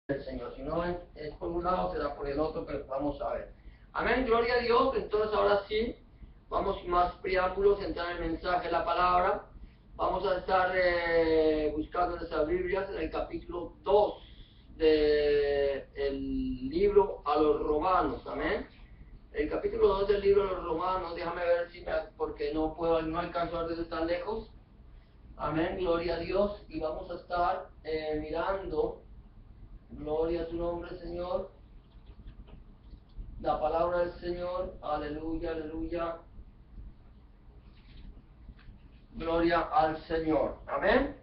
del Señor. Si no es por un lado, será por el otro, pero vamos a ver. Amén, gloria a Dios. Entonces ahora sí, vamos sin más preámbulos, entrar en el mensaje de la palabra. Vamos a estar buscando en nuestras Biblias en el capítulo 2 del libro a los Romanos. Amén. El capítulo 2 del libro a los Romanos, déjame ver si porque no alcanzo a ver desde tan lejos. Amén, gloria a Dios. Y vamos a estar mirando. Gloria a tu nombre, Señor. La palabra del Señor. Aleluya, aleluya. Gloria al Señor. Amén.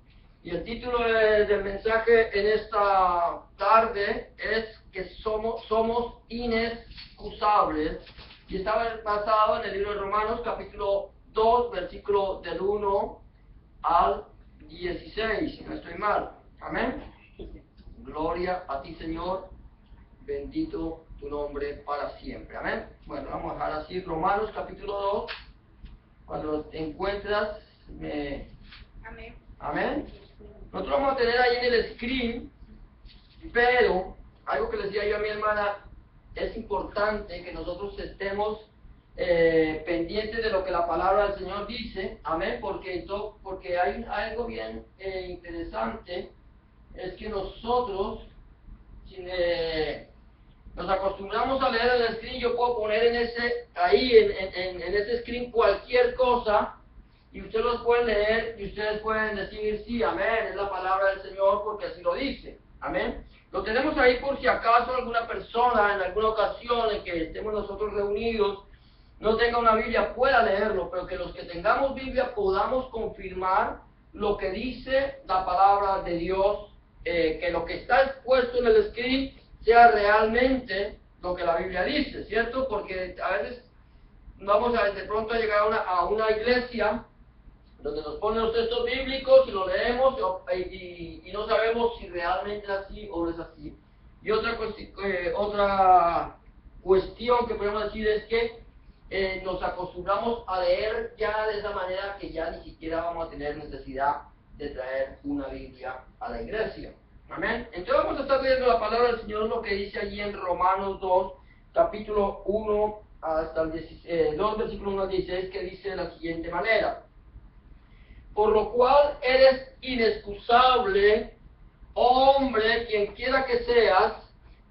Y el título del mensaje en esta tarde es que somos inexcusables. Y está basado en el libro de Romanos, capítulo 2, versículo del 1 al 16, si no estoy mal. Amén. Gloria a ti, Señor. Bendito tu nombre para siempre. Amén. Bueno, vamos a dejar así Romanos capítulo 2. Cuando te encuentras, Amén. Amén. Nosotros vamos a tener ahí en el screen, pero algo que le decía yo a mi hermana, es importante que nosotros estemos pendientes de lo que la palabra del Señor dice. Amén. Porque hay algo bien interesante, es que nosotros nos acostumbramos a leer el screen. Yo puedo poner en ese screen cualquier cosa y ustedes los pueden leer y ustedes pueden decir sí, amén, es la palabra del Señor porque así lo dice. Amén. Lo tenemos ahí por si acaso alguna persona en alguna ocasión en que estemos nosotros reunidos no tenga una Biblia, pueda leerlo, pero que los que tengamos Biblia podamos confirmar lo que dice la palabra de Dios, que lo que está expuesto en el screen sea realmente lo que la Biblia dice, ¿cierto? Porque a veces vamos a de pronto a llegar a una iglesia donde nos ponen los textos bíblicos y lo leemos y no sabemos si realmente es así o no es así. Y otra cuestión que podemos decir es que nos acostumbramos a leer ya de esa manera que ya ni siquiera vamos a tener necesidad de traer una Biblia a la iglesia. Amén. Entonces vamos a estar leyendo la palabra del Señor, lo que dice allí en Romanos 2, capítulo 1 hasta el 2, versículo 1 al 16, que dice de la siguiente manera: por lo cual eres inexcusable, hombre, quien quiera que seas,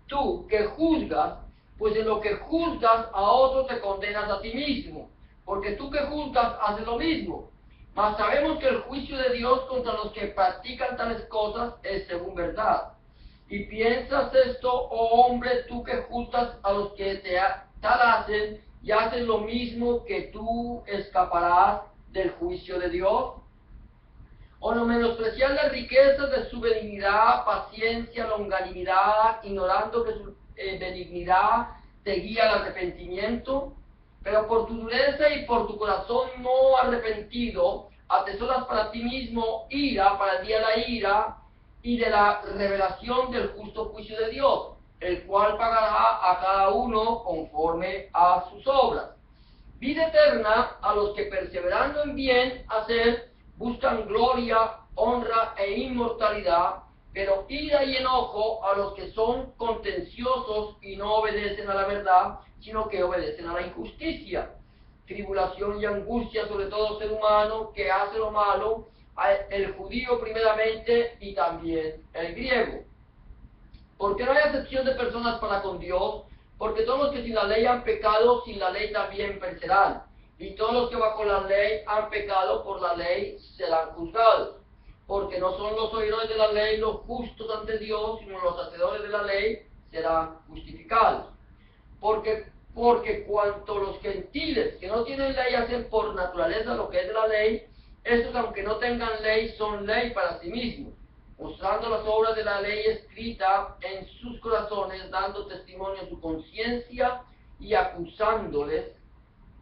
tú que juzgas, pues en lo que juzgas a otro te condenas a ti mismo, porque tú que juzgas haces lo mismo. Mas sabemos que el juicio de Dios contra los que practican tales cosas es según verdad. Y piensas esto, oh hombre, tú que juzgas a los que tal hacen y haces lo mismo, que tú escaparás del juicio de Dios. O no menospreciar las riquezas de su benignidad, paciencia, longanimidad, ignorando que su benignidad te guía al arrepentimiento. Pero por tu dureza y por tu corazón no arrepentido, atesoras para ti mismo ira para el día de la ira y de la revelación del justo juicio de Dios, el cual pagará a cada uno conforme a sus obras. Vida eterna a los que perseverando en bien hacer buscan gloria, honra e inmortalidad, pero ira y enojo a los que son contenciosos y no obedecen a la verdad, sino que obedecen a la injusticia. Tribulación y angustia sobre todo ser humano que hace lo malo, el judío primeramente y también el griego. Porque no hay acepción de personas para con Dios, porque todos los que sin la ley han pecado, sin la ley también perecerán. Y todos los que bajo la ley han pecado, por la ley serán juzgados. Porque no son los oidores de la ley los justos ante Dios, sino los hacedores de la ley serán justificados. Porque cuanto los gentiles que no tienen ley hacen por naturaleza lo que es de la ley, estos aunque no tengan ley son ley para sí mismos, mostrando las obras de la ley escrita en sus corazones, dando testimonio en su conciencia y acusándoles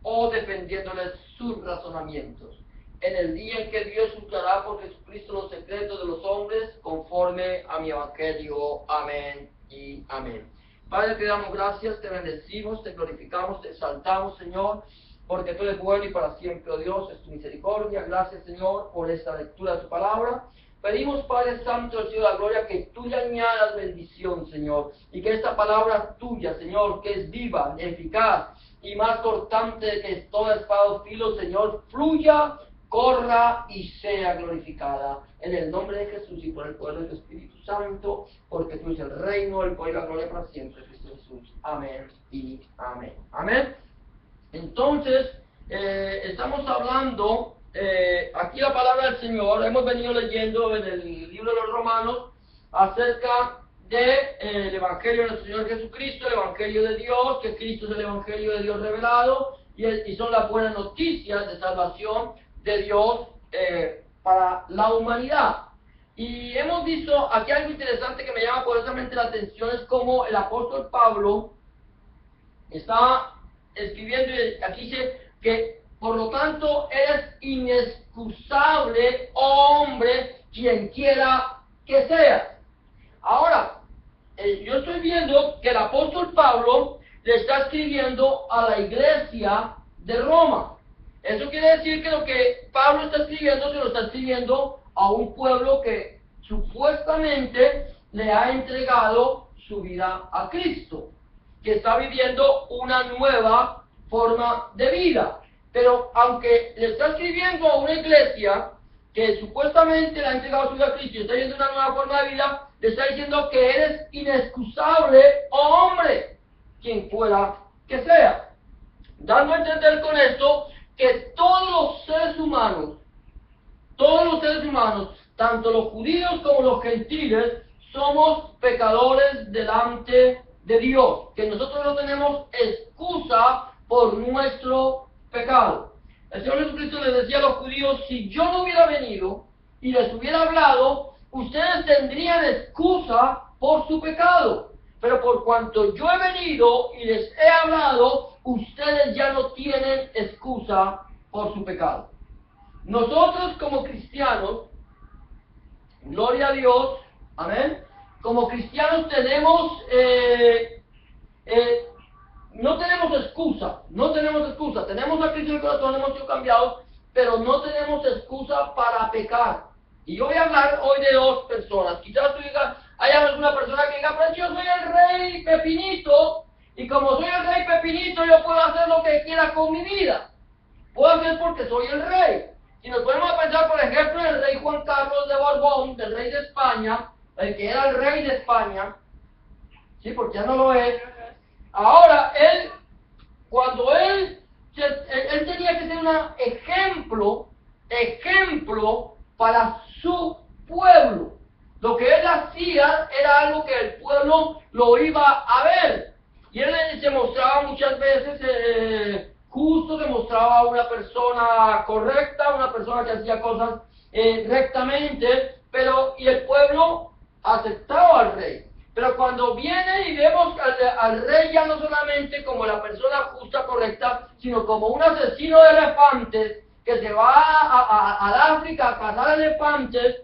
o defendiéndoles sus razonamientos. En el día en que Dios juzgará por Jesucristo los secretos de los hombres, conforme a mi evangelio. Amén y amén. Padre, te damos gracias, te bendecimos, te glorificamos, te exaltamos, Señor, porque tú eres bueno y para siempre, oh Dios, es tu misericordia. Gracias, Señor, por esta lectura de tu palabra. pedimos, Padre Santo, Señor de la gloria, que tú le añadas bendición, Señor, y que esta palabra tuya, Señor, que es viva, eficaz y más cortante que toda espada o filo, Señor, fluya, corra y sea glorificada. En el nombre de Jesús y por el poder del Espíritu Santo, porque tú eres el reino, el poder y la gloria para siempre, Cristo Jesús. Amén y amén. Amén. Entonces, estamos hablando, aquí la palabra del Señor, hemos venido leyendo en el libro de los Romanos acerca del Evangelio de nuestro Señor Jesucristo, el Evangelio de Dios, que Cristo es el Evangelio de Dios revelado, y son las buenas noticias de salvación de Dios para la humanidad. Y hemos visto aquí algo interesante que me llama poderosamente la atención, es como el apóstol Pablo está escribiendo, y aquí dice que por lo tanto eres inexcusable, hombre, quien quiera que seas. Ahora, yo estoy viendo que el apóstol Pablo le está escribiendo a la iglesia de Roma. Eso quiere decir que lo que Pablo está escribiendo se lo está escribiendo a un pueblo que supuestamente le ha entregado su vida a Cristo, que está viviendo una nueva forma de vida. Pero aunque le está escribiendo a una iglesia que supuestamente le ha entregado su vida a Cristo y está viviendo una nueva forma de vida, le está diciendo que eres inexcusable, oh hombre, quien fuera que sea. Dando a entender con esto que todos los seres humanos, tanto los judíos como los gentiles, somos pecadores delante de Dios, que nosotros no tenemos excusa por nuestro pecado. El Señor Jesucristo les decía a los judíos: si yo no hubiera venido y les hubiera hablado, ustedes tendrían excusa por su pecado, pero por cuanto yo he venido y les he hablado, ustedes ya no tienen excusa por su pecado. Nosotros como cristianos, gloria a Dios, amén, como cristianos tenemos, no tenemos excusa, tenemos a Cristo en el corazón, hemos sido cambiados, pero no tenemos excusa para pecar. Y yo voy a hablar hoy de dos personas. Quizás tú digas, hay alguna persona que diga: pero yo soy el rey Pepinito, y como soy el rey Pepinito, yo puedo hacer lo que quiera con mi vida. Puedo hacer porque soy el rey. Si nos ponemos a pensar, por ejemplo, en el rey Juan Carlos de Borbón, del rey de España, el que era el rey de España, sí, porque ya no lo es. Ahora, cuando él tenía que ser un ejemplo para su pueblo. Lo que él hacía era algo que el pueblo lo iba a ver. Y él se mostraba muchas veces justo, se mostraba una persona correcta, una persona que hacía cosas rectamente, y el pueblo aceptaba al rey. Pero cuando viene y vemos al rey ya no solamente como la persona justa, correcta, sino como un asesino de elefantes que se va al África a cazar elefantes,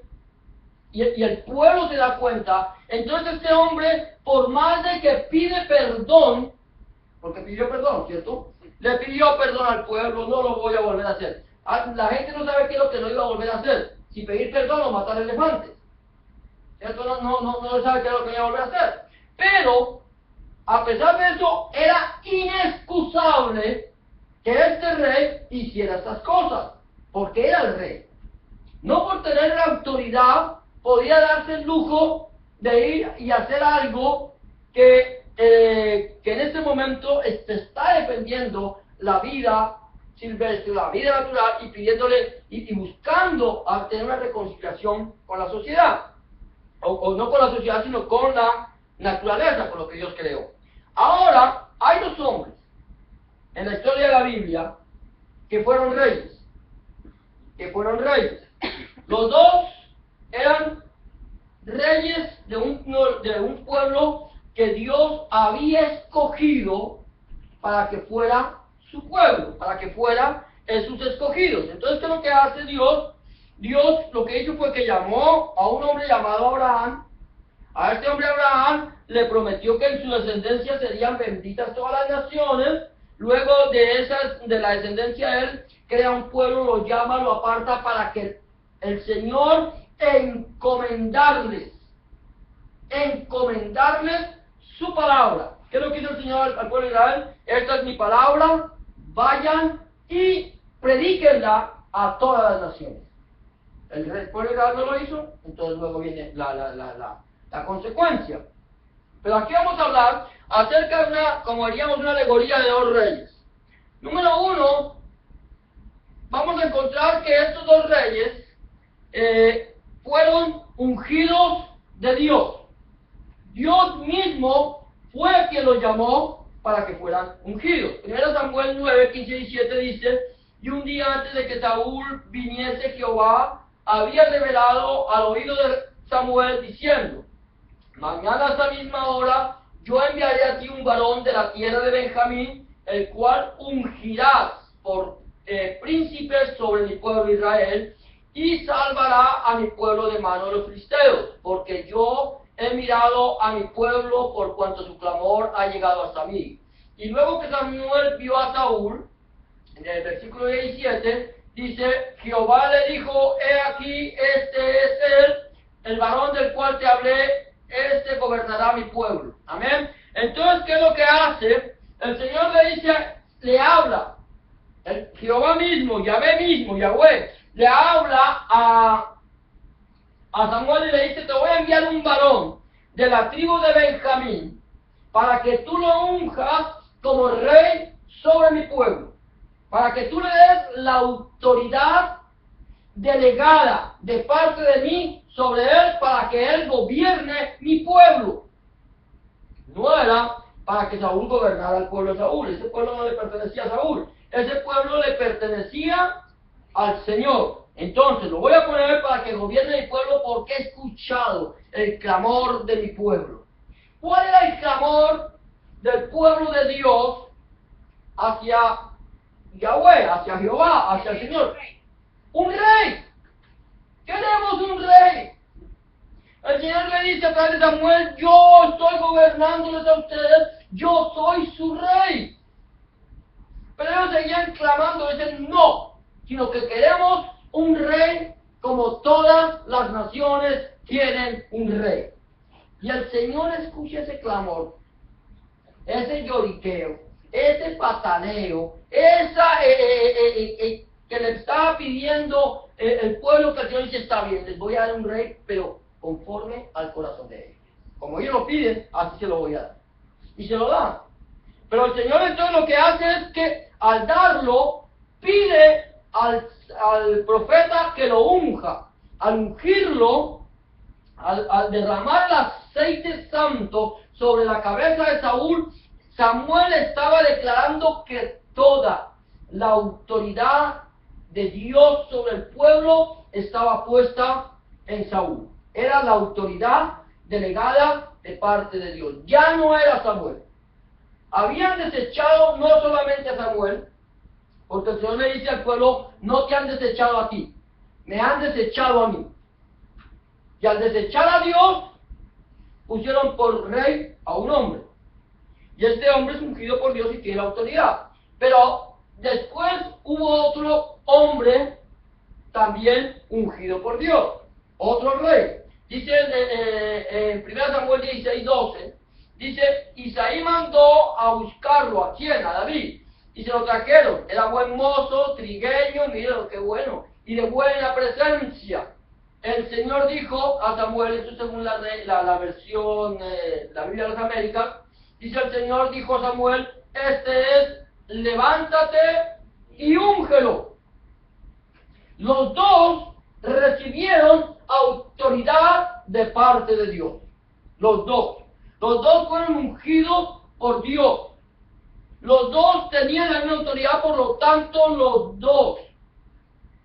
y el pueblo se da cuenta, entonces este hombre, por más de que pide perdón, porque pidió perdón, ¿cierto? Le pidió perdón al pueblo: no lo voy a volver a hacer. La gente no sabe qué es lo que no iba a volver a hacer, si pedir perdón o matar elefantes. ¿Cierto? No sabe qué es lo que iba a volver a hacer. Pero, a pesar de eso, era inexcusable que este rey hiciera estas cosas, porque era el rey. No por tener la autoridad podía darse el lujo de ir y hacer algo que en este momento está defendiendo la vida silvestre, la vida natural, y pidiéndole y buscando tener una reconciliación con la sociedad. O no con la sociedad, sino con la naturaleza, con lo que Dios creó. Ahora, hay dos hombres en la historia de la Biblia que fueron reyes. Los dos eran reyes de un pueblo que Dios había escogido para que fuera su pueblo, para que fueran sus escogidos. Entonces, ¿qué es lo que hace Dios? Dios lo que hizo fue que llamó a un hombre llamado Abraham. A este hombre Abraham le prometió que en su descendencia serían benditas todas las naciones. Luego de la descendencia de él, crea un pueblo, lo llama, lo aparta para que el Señor encomendarles su palabra. ¿Qué es lo que hizo el Señor al pueblo de Israel? Esta es mi palabra, vayan y predíquenla a todas las naciones. El pueblo de Israel no lo hizo, entonces luego viene la consecuencia. Pero aquí vamos a hablar acerca de como haríamos una alegoría de dos reyes. Número uno, vamos a encontrar que estos dos reyes fueron ungidos de Dios. Dios mismo fue quien los llamó para que fueran ungidos. 1 Samuel 9, 15 y 17 dice: y un día antes de que Saúl viniese, Jehová había revelado al oído de Samuel diciendo: mañana a esta misma hora yo enviaré a ti un varón de la tierra de Benjamín, el cual ungirás por príncipe sobre mi pueblo Israel, y salvará a mi pueblo de mano de los filisteos, porque yo he mirado a mi pueblo por cuanto su clamor ha llegado hasta mí. Y luego que Samuel vio a Saúl, en el versículo 17, dice: Jehová le dijo: he aquí, este es él, el varón del cual te hablé, este gobernará mi pueblo. Amén. Entonces, ¿qué es lo que hace? El Señor le dice, le habla, Jehová mismo, Yahweh, le habla a Samuel y le dice: te voy a enviar un varón de la tribu de Benjamín para que tú lo unjas como rey sobre mi pueblo, para que tú le des la autoridad delegada de parte de mí sobre él, para que él gobierne mi pueblo. No era para que Saúl gobernara el pueblo de Saúl. Ese pueblo no le pertenecía a Saúl, ese pueblo le pertenecía al Señor. Entonces lo voy a poner para que gobierne mi pueblo, porque he escuchado el clamor de mi pueblo. ¿Cuál era el clamor del pueblo de Dios hacia Yahweh, hacia Jehová, hacia el Señor? Un rey. Queremos un rey. El Señor le dice a través de Samuel: yo estoy gobernándoles a ustedes, yo soy su rey. Pero ellos seguían clamando, dicen no, sino que queremos un rey como todas las naciones tienen un rey. Y el Señor escucha ese clamor, ese lloriqueo, ese pataneo, que le estaba pidiendo el pueblo, que el Señor dice: está bien, les voy a dar un rey, pero conforme al corazón de ellos. Como ellos lo piden, así se lo voy a dar. Y se lo dan. Pero el Señor entonces lo que hace es que al darlo, pide al profeta que lo unja. Al ungirlo, al derramar el aceite santo sobre la cabeza de Saúl, Samuel estaba declarando que toda la autoridad de Dios sobre el pueblo estaba puesta en Saúl. Era la autoridad delegada de parte de Dios. Ya no era Samuel. Habían desechado no solamente a Samuel, porque el Señor le dice al pueblo: no te han desechado a ti, me han desechado a mí. Y al desechar a Dios, pusieron por rey a un hombre. Y este hombre es ungido por Dios y tiene la autoridad. Pero después hubo otro hombre también ungido por Dios, otro rey. Dice en 1 Samuel 16, 12, dice: Isaí mandó a buscarlo. ¿A quién? A David. Y se lo trajeron. Era buen mozo, trigueño, miren qué bueno, y de buena presencia. El Señor dijo a Samuel, esto según la versión, la Biblia de las Américas, dice: el Señor dijo a Samuel: este es, levántate y úngelo. Los dos recibieron autoridad de parte de Dios. Los dos fueron ungidos por Dios. Los dos tenían la misma autoridad, por lo tanto los dos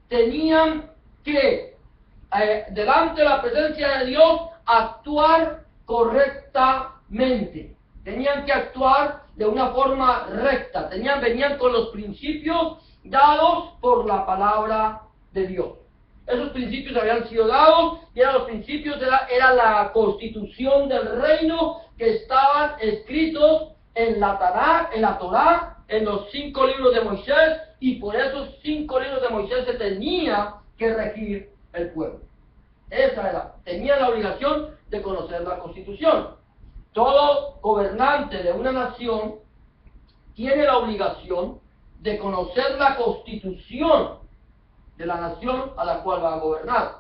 tenían que, delante de la presencia de Dios, actuar correctamente. Tenían que actuar de una forma recta. Venían con los principios dados por la palabra de Dios. Esos principios habían sido dados, y eran los principios, era la constitución del reino, que estaban escritos en la Torá, en los 5 libros de Moisés, y por esos 5 libros de Moisés se tenía que regir el pueblo. Esa era. Tenía la obligación de conocer la Constitución. Todo gobernante de una nación tiene la obligación de conocer la Constitución de la nación a la cual va a gobernar.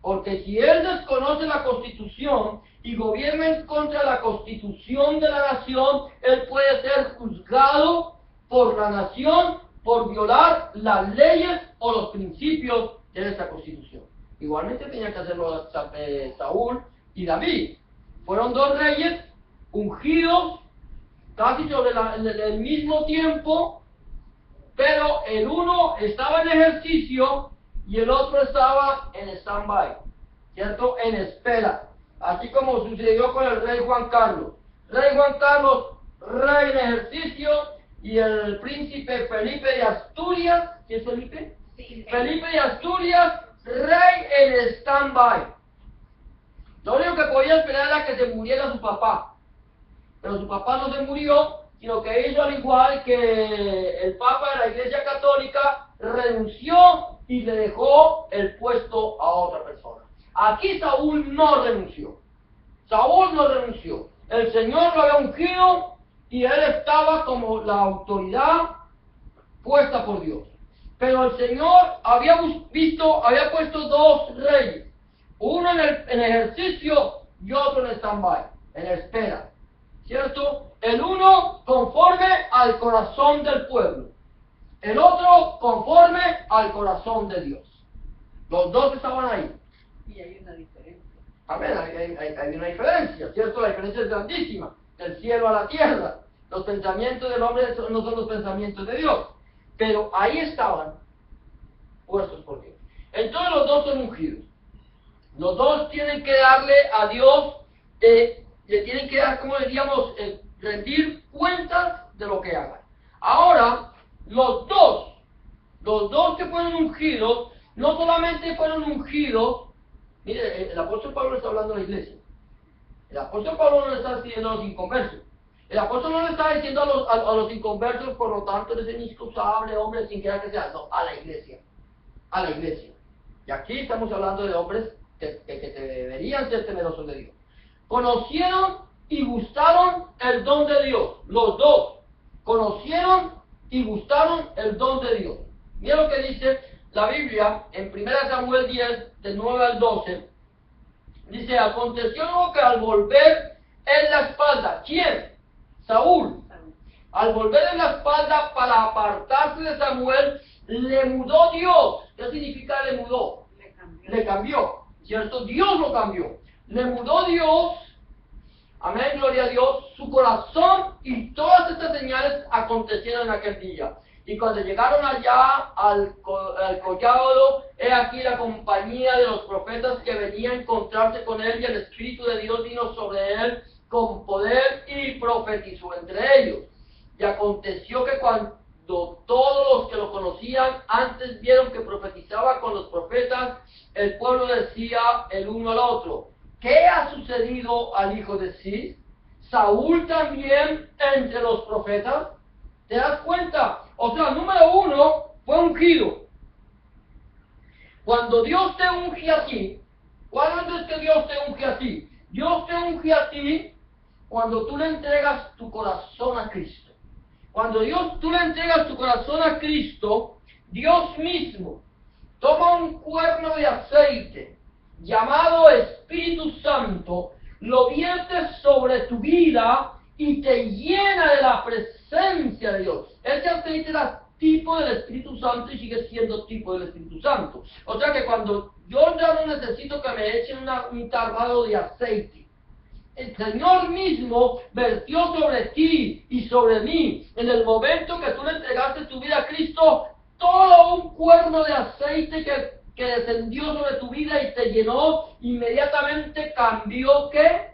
Porque si él desconoce la Constitución y gobierna en contra de la Constitución de la nación, él puede ser juzgado por la nación por violar las leyes o los principios de esa Constitución. Igualmente tenía que hacerlo Saúl y David. Fueron dos reyes ungidos casi sobre el mismo tiempo, pero el uno estaba en ejercicio y el otro estaba en stand-by, ¿cierto? En espera. Así como sucedió con el rey Juan Carlos. Rey Juan Carlos, rey en ejercicio, y el príncipe Felipe de Asturias, ¿qué es Felipe? Sí. Felipe de Asturias, rey en stand-by. Lo único que podía esperar era que se muriera su papá. Pero su papá no se murió, sino que hizo al igual que el Papa de la Iglesia Católica, renunció y le dejó el puesto a otra persona. Aquí Saúl no renunció. Saúl no renunció. El Señor lo había ungido y él estaba como la autoridad puesta por Dios. Pero el Señor había puesto dos reyes. Uno en ejercicio y otro en stand-by, en espera. ¿Cierto? El uno conforme al corazón del pueblo. El otro conforme al corazón de Dios. Los dos estaban ahí. Y hay una diferencia. Amén, hay una diferencia, ¿cierto? La diferencia es grandísima. Del cielo a la tierra. Los pensamientos del hombre no son los pensamientos de Dios. Pero ahí estaban puestos por Dios. Entonces los dos son ungidos. Los dos tienen que darle a Dios, le tienen que dar, como diríamos, rendir cuentas de lo que hagan. Ahora, los dos que fueron ungidos, no solamente fueron ungidos, mire, el apóstol Pablo está hablando a la iglesia. El apóstol Pablo no le está diciendo a los inconversos. El apóstol no le está diciendo a los inconversos, por lo tanto, eres inexcusable, hombre, sin quiera que sea. No, a la iglesia. A la iglesia. Y aquí estamos hablando de hombres que deberían ser temerosos de Dios. Conocieron y gustaron el don de Dios. Los dos conocieron y gustaron el don de Dios. Mira lo que dice la Biblia en 1 Samuel 10, del 9 al 12. Dice, aconteció luego que al volver en la espalda, ¿quién? Saúl. Al volver en la espalda para apartarse de Samuel, le mudó Dios. ¿Qué significa le mudó? Le cambió, ¿cierto? Dios lo cambió. Le mudó Dios, amén, gloria a Dios, su corazón, y todas estas señales acontecieron en aquel día. Y cuando llegaron allá al collado, he aquí la compañía de los profetas que venían a encontrarse con él, y el Espíritu de Dios vino sobre él con poder y profetizó entre ellos. Y aconteció que cuando todos los que lo conocían antes vieron que profetizaba con los profetas, el pueblo decía el uno al otro, ¿qué ha sucedido al hijo de Cis? ¿Saúl también entre los profetas? ¿Te das cuenta? O sea, número uno, fue ungido. Cuando Dios te unge a ti, ¿cuándo es que Dios te unge a ti? Dios te unge a ti cuando tú le entregas tu corazón a Cristo. Cuando tú le entregas tu corazón a Cristo, Dios mismo toma un cuerno de aceite llamado Espíritu Santo, lo vierte sobre tu vida y te llena de la presencia de Dios. Ese aceite era tipo del Espíritu Santo y sigue siendo tipo del Espíritu Santo. O sea que cuando yo ya no necesito que me echen un tardado de aceite, el Señor mismo vertió sobre ti y sobre mí, en el momento que tú le entregaste tu vida a Cristo, todo un cuerno de aceite que descendió sobre tu vida y te llenó, inmediatamente cambió, ¿qué?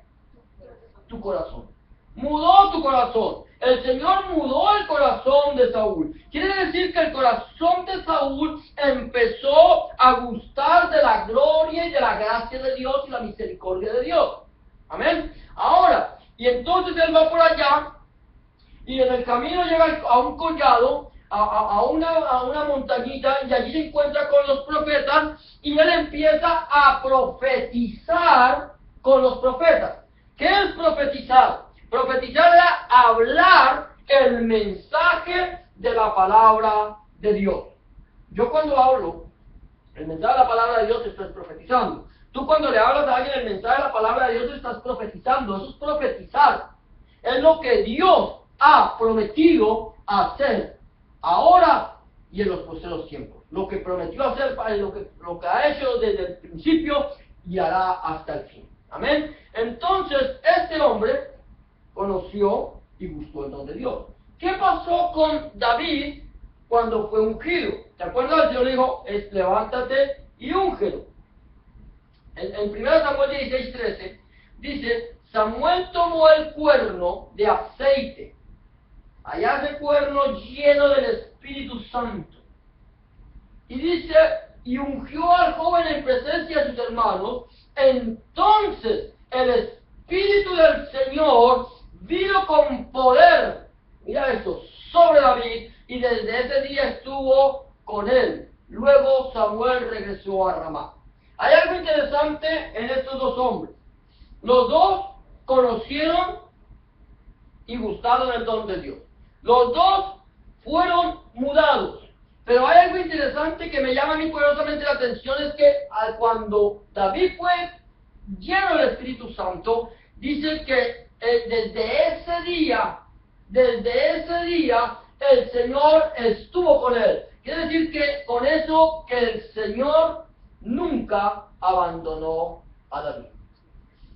Tu corazón. Mudó tu corazón. El Señor mudó el corazón de Saúl. Quiere decir que el corazón de Saúl empezó a gustar de la gloria y de la gracia de Dios y la misericordia de Dios. Amén. Ahora, y entonces él va por allá y en el camino llega a un collado. a una montañita y allí se encuentra con los profetas y él empieza a profetizar con los profetas. ¿Qué es profetizar? Profetizar era hablar el mensaje de la palabra de Dios. Yo cuando hablo el mensaje de la palabra de Dios estás profetizando. Tú cuando le hablas a alguien el mensaje de la palabra de Dios estás profetizando. Eso es profetizar. Es lo que Dios ha prometido hacer ahora y en los posteriores tiempos. Lo que prometió hacer, lo que ha hecho desde el principio y hará hasta el fin. Amén. Entonces, este hombre conoció y buscó el don de Dios. ¿Qué pasó con David cuando fue ungido? ¿Te acuerdas? El Señor le dijo, levántate y úngelo. En 1 Samuel 16:13 dice, Samuel tomó el cuerno de aceite, allá ese cuerno lleno del Espíritu Santo, y dice, y ungió al joven en presencia de sus hermanos. Entonces el Espíritu del Señor vino con poder, mira esto, sobre David, y desde ese día estuvo con él. Luego Samuel regresó a Ramá. Hay algo interesante en estos dos hombres. Los dos conocieron y gustaron el don de Dios. Los dos fueron mudados. Pero hay algo interesante que me llama a mí poderosamente la atención, es que cuando David fue lleno del Espíritu Santo, dice que desde ese día el Señor estuvo con él. Quiere decir que con eso que el Señor nunca abandonó a David.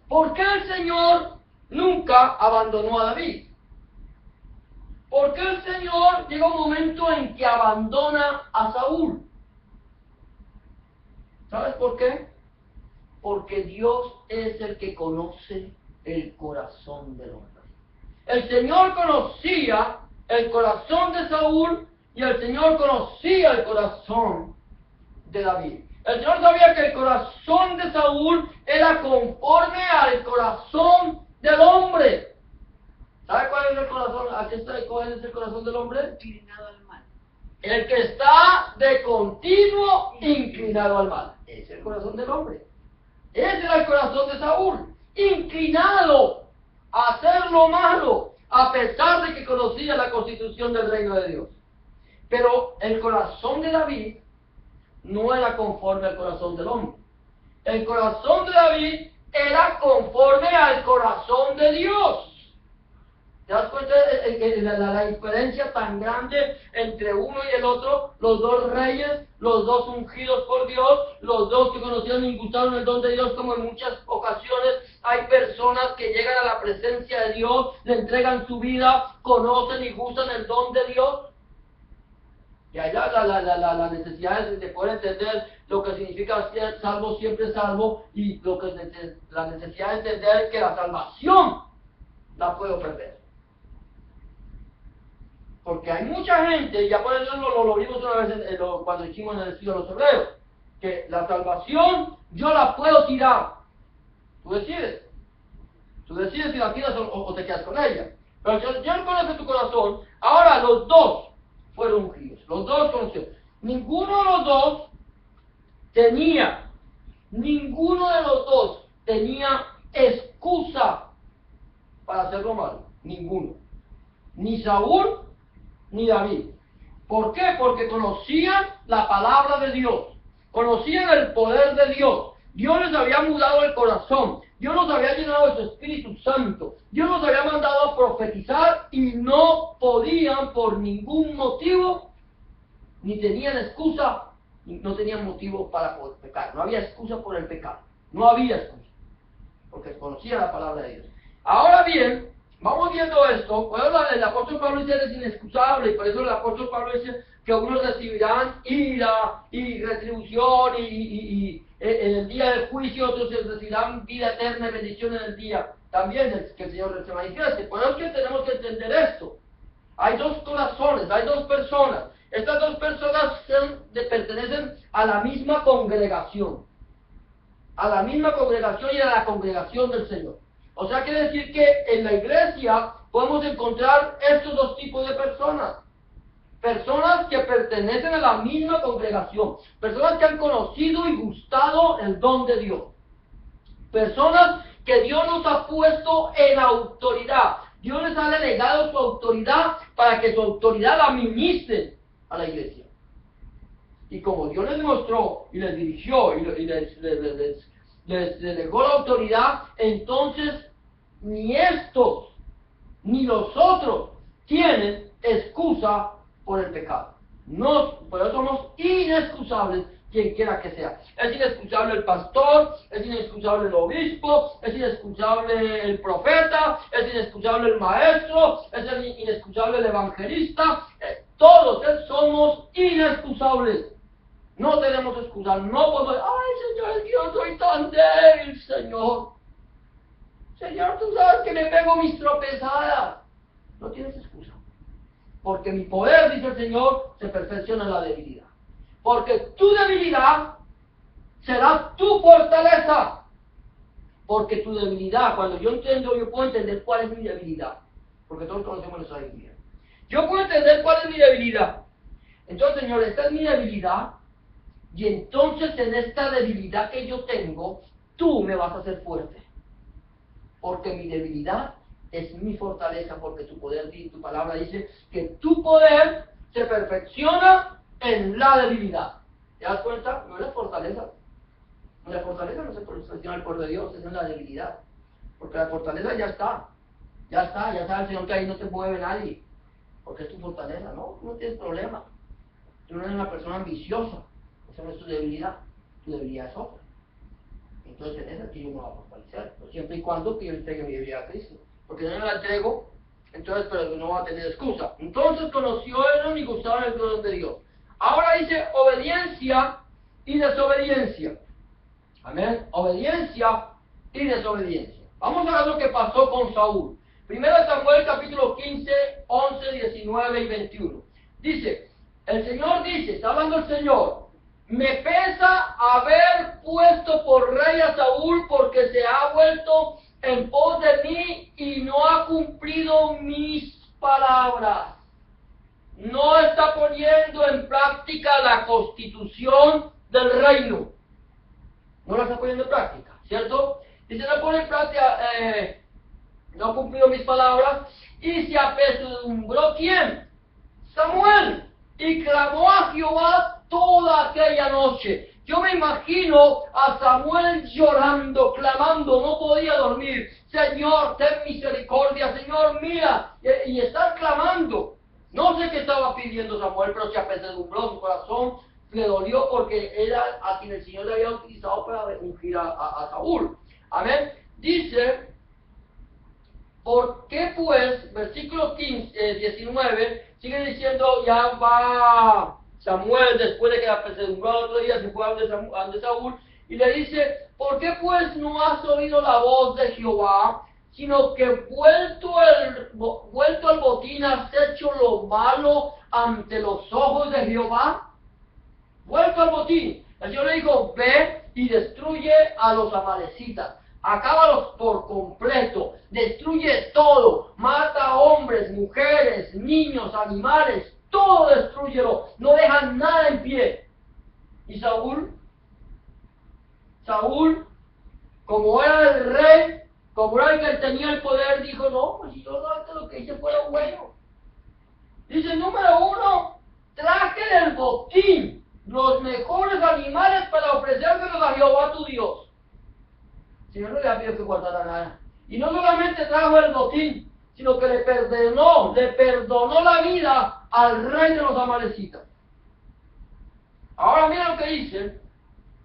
¿Por qué el Señor nunca abandonó a David? ¿Por qué el Señor llega un momento en que abandona a Saúl? ¿Sabes por qué? Porque Dios es el que conoce el corazón del hombre. El Señor conocía el corazón de Saúl y el Señor conocía el corazón de David. El Señor sabía que el corazón de Saúl era conforme al corazón del hombre. ¿Sabe cuál es el corazón? ¿Cuál es el corazón del hombre? Inclinado al mal. El que está de continuo inclinado al mal. Ese es el corazón del hombre. Ese era el corazón de Saúl. Inclinado a hacer lo malo, a pesar de que conocía la constitución del reino de Dios. Pero el corazón de David no era conforme al corazón del hombre. El corazón de David era conforme al corazón de Dios. ¿Te das cuenta de la diferencia tan grande entre uno y el otro? Los dos reyes, los dos ungidos por Dios, los dos que conocieron y gustaron el don de Dios, como en muchas ocasiones hay personas que llegan a la presencia de Dios, le entregan su vida, conocen y gustan el don de Dios. Y allá la necesidad de poder entender lo que significa ser salvo, siempre salvo, y la necesidad de entender que la salvación la puedo perder. Porque hay mucha gente, y ya por eso lo vimos una vez cuando hicimos en el estudio de los hebreos, que la salvación yo la puedo tirar. Tú decides. Tú decides si la tiras o te quedas con ella. Pero el Señor conoce tu corazón. Ahora los dos fueron ungidos. Los dos conocieron. Ninguno de los dos tenía excusa para hacer lo malo. Ninguno. Ni Saúl ni David. ¿Por qué? Porque conocían la palabra de Dios, conocían el poder de Dios. Dios les había mudado el corazón, Dios los había llenado de su Espíritu Santo, Dios los había mandado a profetizar y no podían por ningún motivo, ni tenían excusa, no tenían motivo para poder pecar. No había excusa por el pecado, no había excusa, porque conocían la palabra de Dios. Ahora bien, vamos viendo esto. Por eso el apóstol Pablo dice que es inexcusable, y por eso el apóstol Pablo dice que unos recibirán ira y retribución y en el día del juicio, otros recibirán vida eterna y bendición en el día también que el Señor se manifieste. Por eso es que tenemos que entender esto. Hay dos corazones, hay dos personas. Estas dos personas pertenecen a la misma congregación. A la misma congregación y a la congregación del Señor. O sea, quiere decir que en la iglesia podemos encontrar estos dos tipos de personas. personas que pertenecen a la misma congregación, personas que han conocido y gustado el don de Dios, personas que Dios nos ha puesto en autoridad. Dios les ha delegado su autoridad para que su autoridad la ministren a la iglesia. Y como Dios les mostró y les dirigió y les delegó la autoridad, entonces ni estos ni los otros tienen excusa por el pecado. Por eso somos inexcusables, quien quiera que sea. Es inexcusable el pastor, es inexcusable el obispo, es inexcusable el profeta, es inexcusable el maestro, es inexcusable el evangelista. Todos somos inexcusables. No tenemos excusa. No podemos, ay Señor, es que yo soy tan débil, Señor. Señor, tú sabes que me pego mis tropezadas. No tienes excusa. Porque mi poder, dice el Señor, se perfecciona en la debilidad. Porque tu debilidad será tu fortaleza. Porque tu debilidad, cuando yo puedo entender cuál es mi debilidad. Porque todos conocemos nuestra debilidad. Yo puedo entender cuál es mi debilidad. Entonces, Señor, esta es mi debilidad. Y entonces en esta debilidad que yo tengo, tú me vas a hacer fuerte. Porque mi debilidad es mi fortaleza, porque tu poder, tu palabra dice que tu poder se perfecciona en la debilidad. ¿Te das cuenta? No es la fortaleza. La fortaleza no se perfecciona el poder de Dios, es en la debilidad. Porque la fortaleza ya está. Ya sabe el Señor que ahí no te mueve nadie. Porque es tu fortaleza, ¿no? No tienes problema. Tú no eres una persona ambiciosa. Esa no es tu debilidad. Tu debilidad es otra. Entonces en esa sí yo me voy a fortalecer. Pero siempre y cuando que yo entregue mi debilidad a Cristo. Porque si no la entrego, entonces pero no va a tener excusa. Entonces conoció él y gustaba el don de Dios. Ahora dice obediencia y desobediencia. Amén. Obediencia y desobediencia. Vamos a ver lo que pasó con Saúl. Primero Samuel capítulo 15, 11, 19 y 21. Dice, el Señor dice, está hablando el Señor, me pesa haber puesto por rey a Saúl porque se ha vuelto en pos de mí y no ha cumplido mis palabras. No está poniendo en práctica la constitución del reino. No la está poniendo en práctica, ¿cierto? Dice, no pone en práctica, no ha cumplido mis palabras. Y se apesadumbró, ¿quién? Samuel. Y clamó a Jehová toda aquella noche. Yo me imagino a Samuel llorando, clamando, no podía dormir. Señor, ten misericordia, Señor, mira. Y estar clamando. No sé qué estaba pidiendo Samuel, pero se apesadumbró, su corazón le dolió porque era a quien el Señor le había utilizado para ungir a Saúl. Amén. Dice, ¿por qué pues? Versículo 19, sigue diciendo, ya va Samuel, después de que la pesadumbró el otro día, se fue ante Saúl, y le dice, ¿por qué pues no has oído la voz de Jehová, sino que vuelto al botín has hecho lo malo ante los ojos de Jehová? Vuelto al botín. El Señor le dijo, ve y destruye a los amalecitas. Acábalos por completo. Destruye todo. Mata a hombres, mujeres, niños, animales. Todo destrúyelo. No dejan nada en pie. Y Saúl, como era el rey, como era el que tenía el poder, dijo, no, pues si yo lo que hice fue lo bueno. Dice, número 1, traje del botín los mejores animales para ofrecérselos a Jehová tu Dios. El Señor no le ha pedido que guardara nada. Y no solamente trajo el botín, sino que le perdonó la vida al rey de los amalecitas. Ahora mira lo que dice.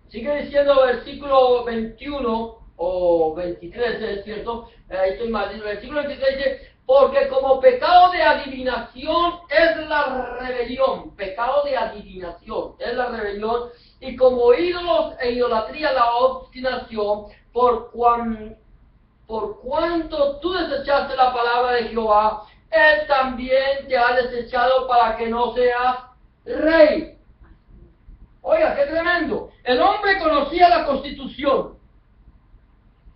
Sigue diciendo versículo 21 o 23, es cierto. Ahí estoy mal. El versículo 23 dice, porque como pecado de adivinación es la rebelión. Pecado de adivinación es la rebelión. Y como ídolos e idolatría la obstinación, por cuanto tú desechaste la palabra de Jehová, Él también te ha desechado para que no seas rey. Oiga, qué tremendo. El hombre conocía la Constitución.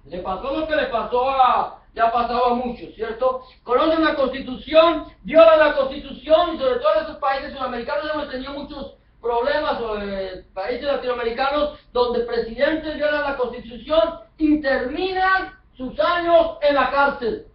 Le pasó lo que le pasó a le ha pasado a muchos, ¿cierto? Conocen la Constitución, violan la Constitución, y sobre todo en esos países sudamericanos hemos tenido muchos problemas, o países latinoamericanos, donde presidentes violan la Constitución y terminan sus años en la cárcel,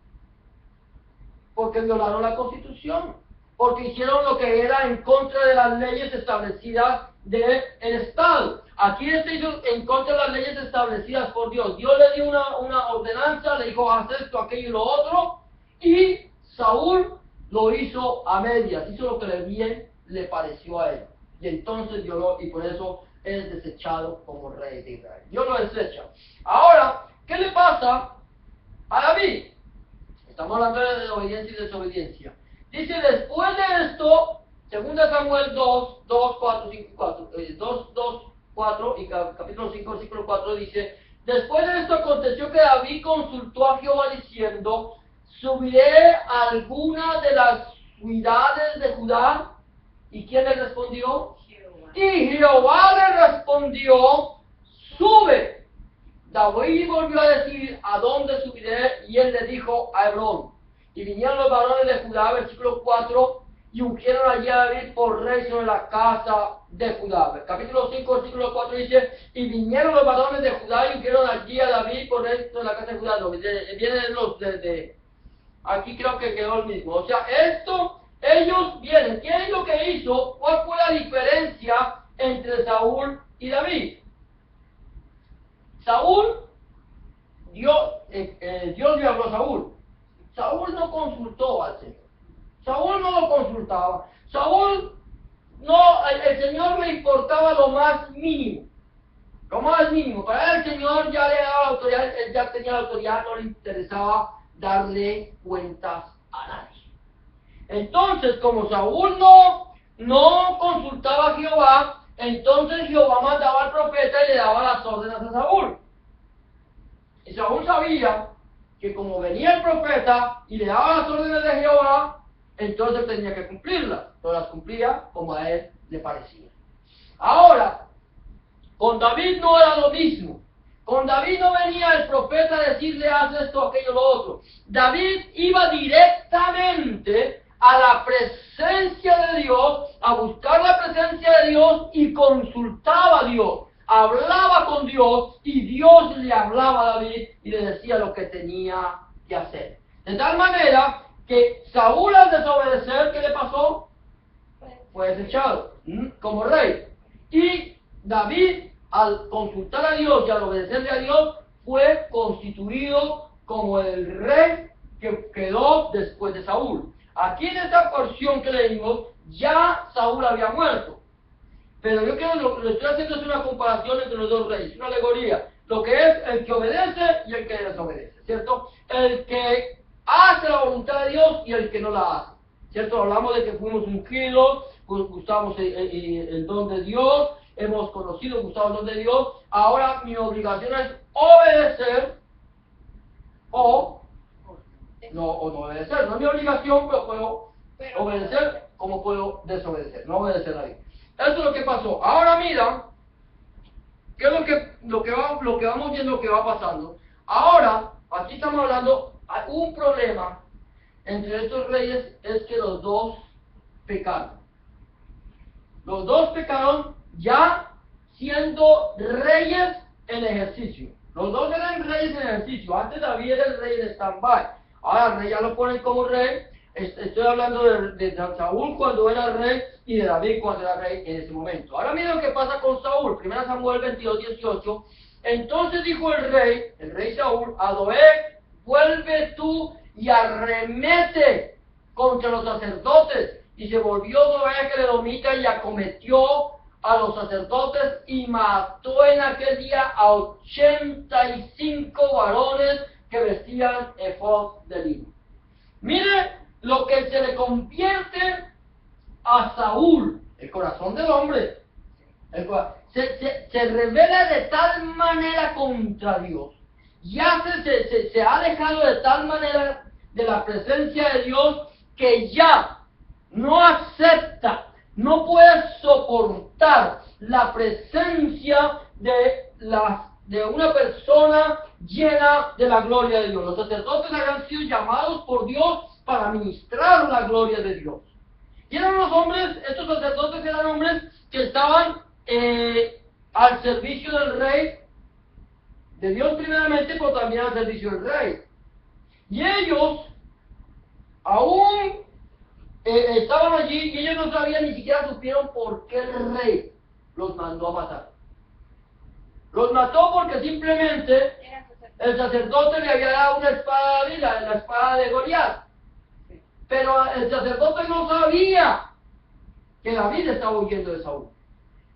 porque violaron la Constitución, porque hicieron lo que era en contra de las leyes establecidas del Estado. Aquí se hizo en contra de las leyes establecidas por Dios. Dios le dio una ordenanza, le dijo haz esto, aquello y lo otro, y Saúl lo hizo a medias, hizo lo que bien le pareció a él. Y entonces violó, y por eso es desechado como rey de Israel. Dios lo desecha. Ahora, ¿qué le pasa a David? Estamos hablando de obediencia y desobediencia. Dice, después de esto, 2 Samuel 2, 4 y capítulo 5, versículo 4 dice, después de esto aconteció que David consultó a Jehová diciendo, ¿subiré a alguna de las ciudades de Judá? ¿Y quién le respondió? Jehová. Y Jehová le respondió, sube. David volvió a decir, ¿a dónde subiré? Y él le dijo, a Hebrón. Y vinieron los varones de Judá, versículo 4, y ungieron allí a David por rey sobre la casa de Judá. Capítulo 5, versículo 4 dice, y vinieron los varones de Judá y ungieron allí a David por rey sobre la casa de Judá. No, vienen los de aquí creo que quedó el mismo. O sea, ellos vienen. ¿Qué es lo que hizo? ¿Cuál fue la diferencia entre Saúl y David? Saúl, Dios le habló a Saúl. Saúl no consultó al Señor. Saúl no lo consultaba. Saúl, el Señor le importaba lo más mínimo. Lo más mínimo. Para él el Señor ya le daba la autoridad, él ya tenía la autoridad, no le interesaba darle cuentas a nadie. Entonces, como Saúl no consultaba a Jehová, entonces Jehová mandaba al profeta y le daba las órdenes a Saúl. Y Saúl sabía que como venía el profeta y le daba las órdenes de Jehová, entonces tenía que cumplirlas. No las cumplía como a él le parecía. Ahora, con David no era lo mismo. Con David no venía el profeta a decirle haz esto, aquello, lo otro. David iba directamente a la presencia de Dios, a buscar la presencia de Dios y consultaba a Dios. Hablaba con Dios y Dios le hablaba a David y le decía lo que tenía que hacer. De tal manera que Saúl al desobedecer, ¿qué le pasó? Fue desechado como rey. Y David al consultar a Dios y al obedecerle a Dios fue constituido como el rey que quedó después de Saúl. Aquí en esta porción que leímos, ya Saúl había muerto. Pero yo quiero, lo estoy haciendo es una comparación entre los dos reyes, una alegoría. Lo que es el que obedece y el que desobedece, ¿cierto? El que hace la voluntad de Dios y el que no la hace, ¿cierto? Hablamos de que fuimos ungidos, gustamos el don de Dios, hemos conocido, gustado el don de Dios. Ahora mi obligación es obedecer o no obedecer. No es mi obligación, pero puedo obedecer como puedo desobedecer, no obedecer a Dios. Eso es lo que pasó. Ahora mira, ¿qué es lo que vamos viendo que va pasando? Ahora, aquí estamos hablando, hay un problema entre estos reyes, es que los dos pecaron. Los dos pecaron ya siendo reyes en ejercicio. Los dos eran reyes en ejercicio. Antes David era el rey de stand-by. Ahora el rey ya lo ponen como rey. Estoy hablando de Saúl cuando era rey y de David cuando era rey en ese momento. Ahora miren lo que pasa con Saúl. 1 Samuel 22, 18. Entonces dijo el rey Saúl, a Doeg, vuelve tú y arremete contra los sacerdotes. Y se volvió Doeg edomita y acometió a los sacerdotes y mató en aquel día a 85 varones que vestían efod de lino. Mire lo que se le convierte a Saúl, el corazón del hombre. Se revela de tal manera contra Dios. Ya se ha alejado de tal manera de la presencia de Dios que ya no acepta, no puede soportar la presencia de las de una persona llena de la gloria de Dios. Los sacerdotes habían sido llamados por Dios para ministrar la gloria de Dios. Y eran los hombres, estos sacerdotes eran hombres que estaban al servicio del rey, de Dios primeramente, pero también al servicio del rey. Y ellos aún estaban allí y ellos no sabían, ni siquiera supieron por qué el rey los mandó a matar. Los mató porque simplemente el sacerdote le había dado una espada a David, la espada de Goliat. Pero el sacerdote no sabía que David estaba huyendo de Saúl.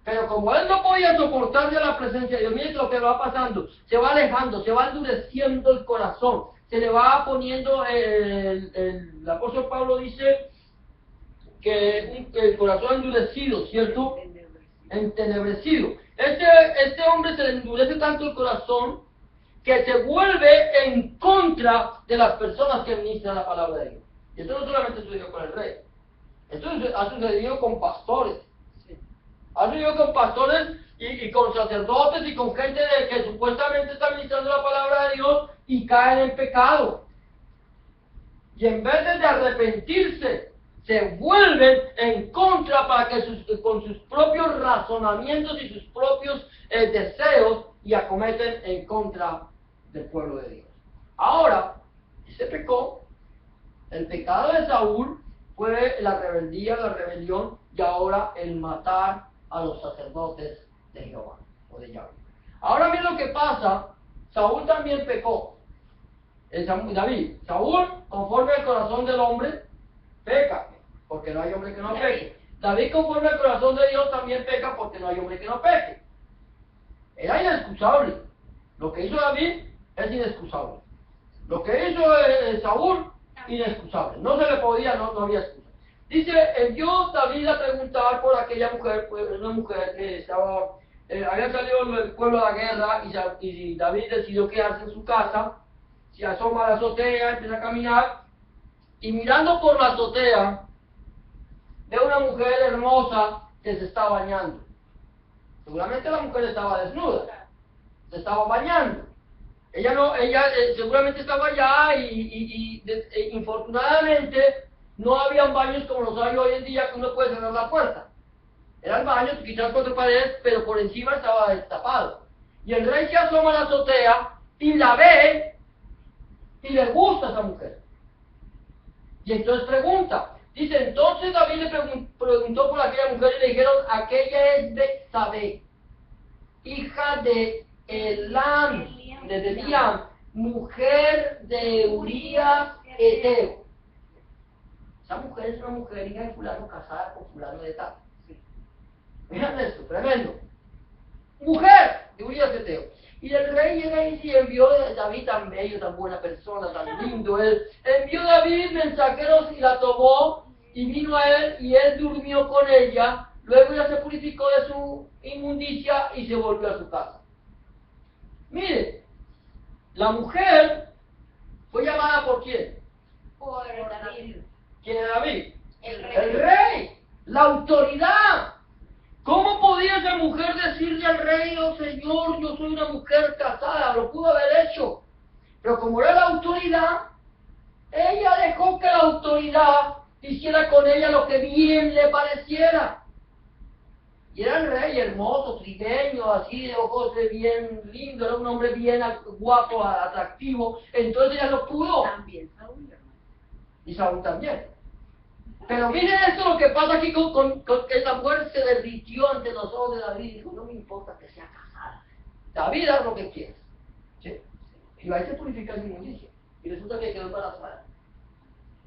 Pero como él no podía soportar ya la presencia de Dios, miren lo que va pasando, se va alejando, se va endureciendo el corazón, se le va poniendo, el apóstol Pablo dice que el corazón endurecido, ¿cierto? Entenebrecido. Este hombre se le endurece tanto el corazón que se vuelve en contra de las personas que ministran la palabra de Dios. Y esto no solamente sucedió con el rey, esto ha sucedido con pastores. Ha sucedido con pastores y con sacerdotes y con gente que supuestamente está ministrando la palabra de Dios y caen en pecado. Y en vez de arrepentirse, se vuelven en contra para que con sus propios razonamientos y sus propios deseos y acometen en contra del pueblo de Dios. Ahora, se pecó. El pecado de Saúl fue la rebeldía, la rebelión y ahora el matar a los sacerdotes de Jehová o de Yahweh. Ahora miren lo que pasa. Saúl también pecó. David, Saúl, conforme al corazón del hombre, peca, porque no hay hombre que no peque. David, conforme al corazón de Dios, también peca, porque no hay hombre que no peque. Era inexcusable. Lo que hizo David es inexcusable. Lo que hizo Saúl, inexcusable. No se le podía, no había excusa. Dice, envió David a preguntar por aquella mujer, pues una mujer que estaba, había salido del pueblo a la guerra y David decidió quedarse en su casa. Se asoma a la azotea, empieza a caminar y mirando por la azotea ve una mujer hermosa que se está bañando. Seguramente la mujer estaba desnuda, se estaba bañando. Ella seguramente estaba allá y infortunadamente no habían baños como los hay hoy en día, que uno puede cerrar la puerta. Eran baños quizás contra paredes, pero por encima estaba destapado. Y el rey se asoma a la azotea y la ve y le gusta a esa mujer. Y entonces pregunta, dice, entonces David le preguntó por aquella mujer y le dijeron, aquella es Betsabé, hija de Eliam, mujer de Urías Eteo. Esa mujer es una mujer, hija de fulano, casada con fulano de tal. Miren esto, tremendo. Mujer de Urías Eteo. Y el rey llega y envió a David tan bello, tan buena persona, tan lindo él. Envió David mensajeros y la tomó y vino a él y él durmió con ella. Luego ella se purificó de su inmundicia y se volvió a su casa. Mire, la mujer fue llamada por quién? Por David. ¿Quién es David? El rey. El rey, la autoridad. ¿Cómo podía esa mujer decirle al rey, oh señor, yo soy una mujer casada? Lo pudo haber hecho. Pero como era la autoridad, ella dejó que la autoridad hiciera con ella lo que bien le pareciera. Y era el rey hermoso, trigueño, así de ojos bien lindo, era un hombre bien guapo, atractivo. Entonces ella lo pudo. También Saúl, hermano. Y Saúl también. Pero miren esto lo que pasa aquí con que esta mujer se derritió ante los ojos de David y dijo, no me importa que sea casada. David haz lo que quieras. ¿Sí? Y ahí se purifica el inmundicia. Y resulta que quedó embarazada.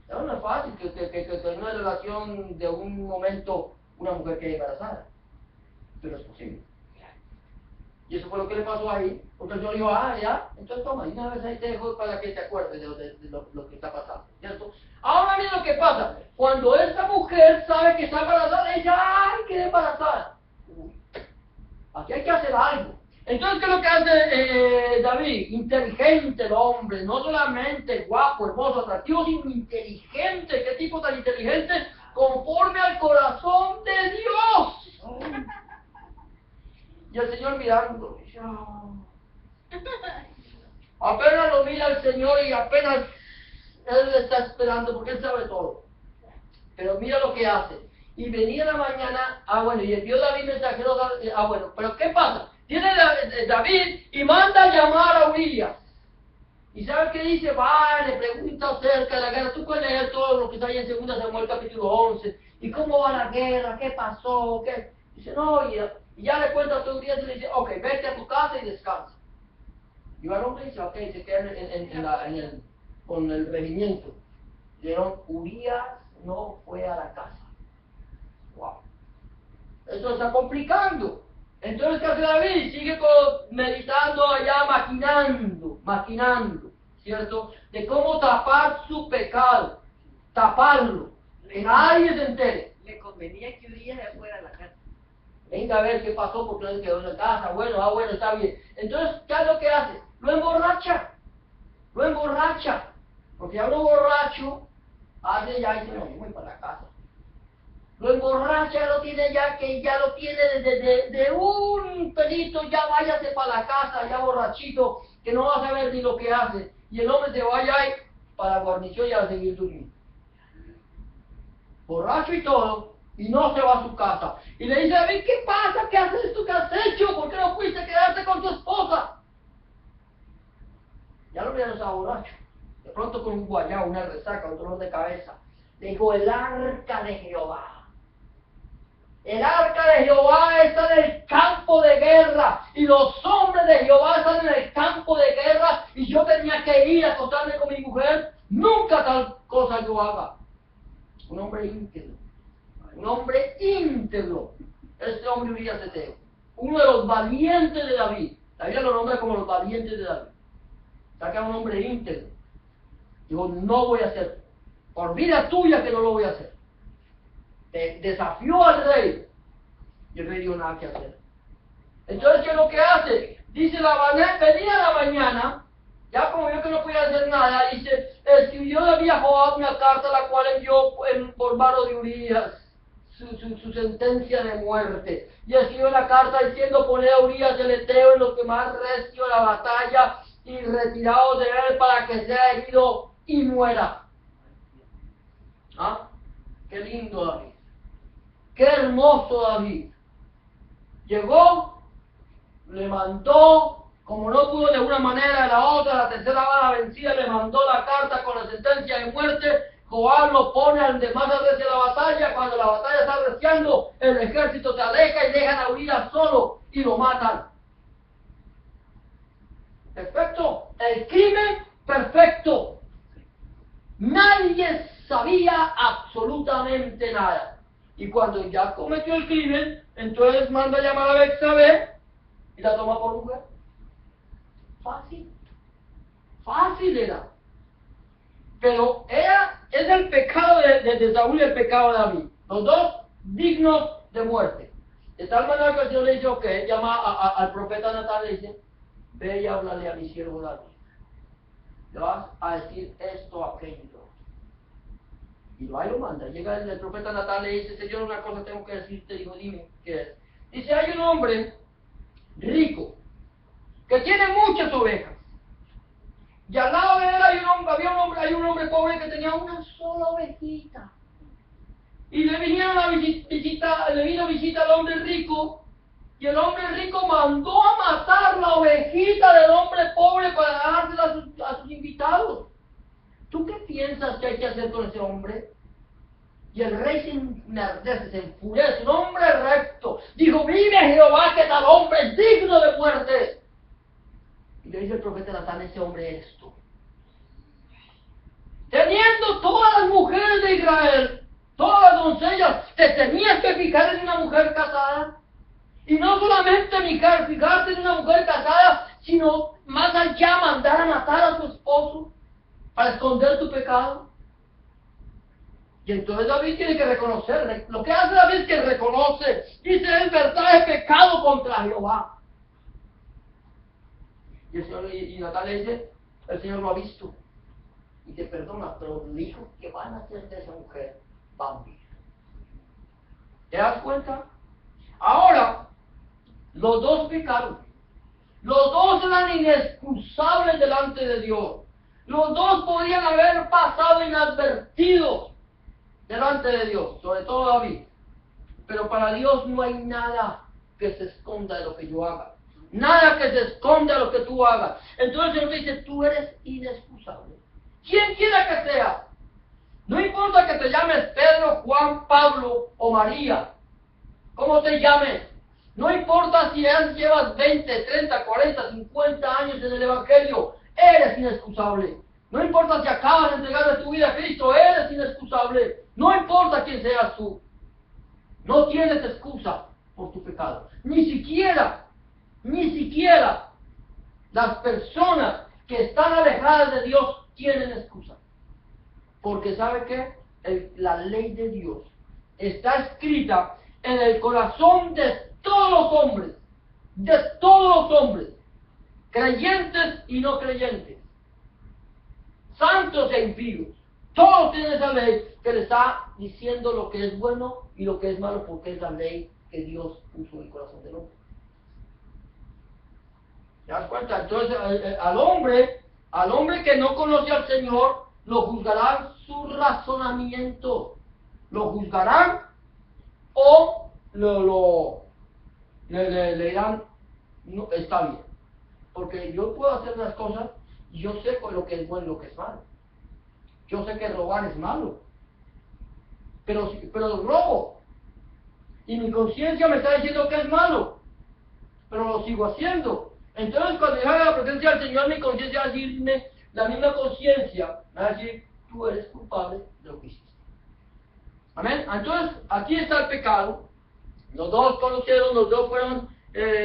Eso no es fácil que en una relación de un momento una mujer quede embarazada. Pero es posible. Y eso fue lo que le pasó ahí. Porque el Señor dijo, ya, entonces toma, y una vez ahí te dejo para que te acuerdes de lo que está pasando. ¿Cierto? Ahora miren lo que pasa. Cuando esta mujer sabe que está embarazada, ella, ¡ay, quedé embarazada! Uy, aquí hay que hacer algo. Entonces, ¿qué es lo que hace David? Inteligente el hombre, no solamente guapo, hermoso, atractivo, sino inteligente. ¿Qué tipo tan inteligente? Conforme al corazón de Dios. Y el Señor mirando, Apenas lo mira el Señor y apenas Él le está esperando porque Él sabe todo. Pero mira lo que hace. Y venía la mañana, bueno, y envió David mensajero, bueno, pero ¿qué pasa? Viene David y manda a llamar a Urias. ¿Y sabes qué dice? Va, le pregunta acerca de la guerra. Tú puedes leer todo lo que está ahí en 2 Samuel capítulo 11. ¿Y cómo va la guerra? ¿Qué pasó? ¿Qué? Dice, no, y ya le cuenta a todo Urias y le dice, ok, vete a tu casa y descansa. Y el hombre dice, ok, se queda con el regimiento. Dijeron, Urias no fue a la casa. Wow. Esto está complicando. Entonces, ¿qué hace David? Sigue meditando allá, maquinando, ¿cierto? De cómo tapar su pecado, taparlo, que nadie se entere. Le convenía que Urias ya fuera a la casa. Venga a ver qué pasó porque no se quedó en la casa. Bueno, está bien. Entonces, ¿qué es lo que hace? Lo emborracha. Porque ya uno borracho hace ya y dice, no, yo voy para la casa. Lo emborracha, lo tiene ya, que ya lo tiene de un pelito, ya váyase para la casa, ya borrachito, que no va a saber ni lo que hace. Y el hombre se vaya ahí para la guarnición y a seguir durmiendo. Borracho y todo, y no se va a su casa. Y le dice, David, ¿qué pasa? ¿Qué haces tú? ¿Qué has hecho? ¿Por qué no fuiste a quedarte con tu esposa? Ya lo no estaba borracho. De pronto con un guayao, una resaca, un dolor de cabeza. Le dijo, el arca de Jehová. El arca de Jehová está en el campo de guerra y los hombres de Jehová están en el campo de guerra y yo tenía que ir a acostarme con mi mujer. Nunca tal cosa yo haga. Un hombre íntegro. Este hombre Urias Eteo, uno de los valientes de David. La Biblia lo nombra como los valientes de David. Saca un hombre íntegro. Digo, no voy a hacerlo. Por vida tuya que no lo voy a hacer. Desafió al rey y el rey dijo nada que hacer. Entonces, ¿qué es lo que hace? Dice, venía a la mañana, ya como vio que no podía hacer nada, dice, escribió David a Joab una carta la cual envió por mano de Urias su sentencia de muerte, y escribió la carta diciendo, poner a Urias el Eteo en lo que más restio la batalla y retirados de él para que sea herido y muera. ¿Ah? Qué lindo David. Qué hermoso David. Llegó, le mandó, como no pudo de una manera de la otra, la tercera bala vencida, le mandó la carta con la sentencia de muerte. Joab lo pone al de más arrecia la batalla. Cuando la batalla está arreciando, el ejército se aleja y dejan a Urias solo y lo matan. Perfecto. El crimen perfecto. Nadie sabía absolutamente nada. Y cuando ya cometió el crimen, entonces manda a llamar a Betsabé y la toma por mujer. Fácil era. Pero es el pecado de Saúl y el pecado de David. Los dos dignos de muerte. De tal manera que el Señor le dice, ok, llama al profeta Natán y le dice, ve y háblale a mi siervo David. Le vas a decir esto, aquello. Y ahí lo manda. Llega el profeta Natán, le dice, Señor, una cosa tengo que decirte. Digo, dime, ¿qué es? Dice, hay un hombre rico que tiene muchas ovejas. Y al lado de él hay un hombre pobre que tenía una sola ovejita. Y le vino visita al hombre rico. Y el hombre rico mandó a matar la ovejita del hombre pobre para dársela a sus invitados. ¿Tú qué piensas que hay que hacer con ese hombre? Y el rey se enardece, se enfurece, un hombre recto. Dijo, vive Jehová que tal hombre es digno de muerte. Y le dice el profeta Natán, ese hombre eres tú. Teniendo todas las mujeres de Israel, todas las doncellas, te tenías que fijar en una mujer casada. Y no solamente fijarte en una mujer casada, sino más allá mandar a matar a tu esposo para esconder tu pecado. Y entonces David tiene que reconocer. Lo que hace David es que reconoce. Dice, es verdad, he pecado contra Jehová. Y el Señor, y Natán le dice, el Señor lo ha visto y te perdona, pero dijo que van a hacer de esa mujer vampiro. ¿Te das cuenta? Ahora, los dos pecaron. Los dos eran inexcusables delante de Dios. Los dos podían haber pasado inadvertidos delante de Dios, sobre todo David. Pero para Dios no hay nada que se esconda de lo que yo haga. Nada que se esconda de lo que tú hagas. Entonces el Señor te dice, tú eres inexcusable. Quien quiera que sea. No importa que te llames Pedro, Juan, Pablo o María. ¿Cómo te llames? No importa si llevas 20, 30, 40, 50 años en el Evangelio. Eres inexcusable. No importa si acabas de entregarle tu vida a Cristo. Eres inexcusable. No importa quién seas tú. No tienes excusa por tu pecado. Ni siquiera las personas que están alejadas de Dios tienen excusa. Porque ¿sabe qué? La ley de Dios está escrita en el corazón de todos los hombres, creyentes y no creyentes, santos e impíos. Todos tienen esa ley que le está diciendo lo que es bueno y lo que es malo, porque es la ley que Dios puso en el corazón del hombre. ¿Te das cuenta? Entonces al hombre que no conoce al Señor, lo juzgarán su razonamiento. Lo juzgarán o le dirán, no, está bien. Porque yo puedo hacer las cosas y yo sé lo que es bueno y lo que es malo. Yo sé que robar es malo. Pero robo. Y mi conciencia me está diciendo que es malo. Pero lo sigo haciendo. Entonces cuando yo haga la presencia del Señor, mi conciencia va a decirme, la misma conciencia va a decir, tú eres culpable de lo que hiciste. Amén. Entonces aquí está el pecado. Los dos conocieron, los dos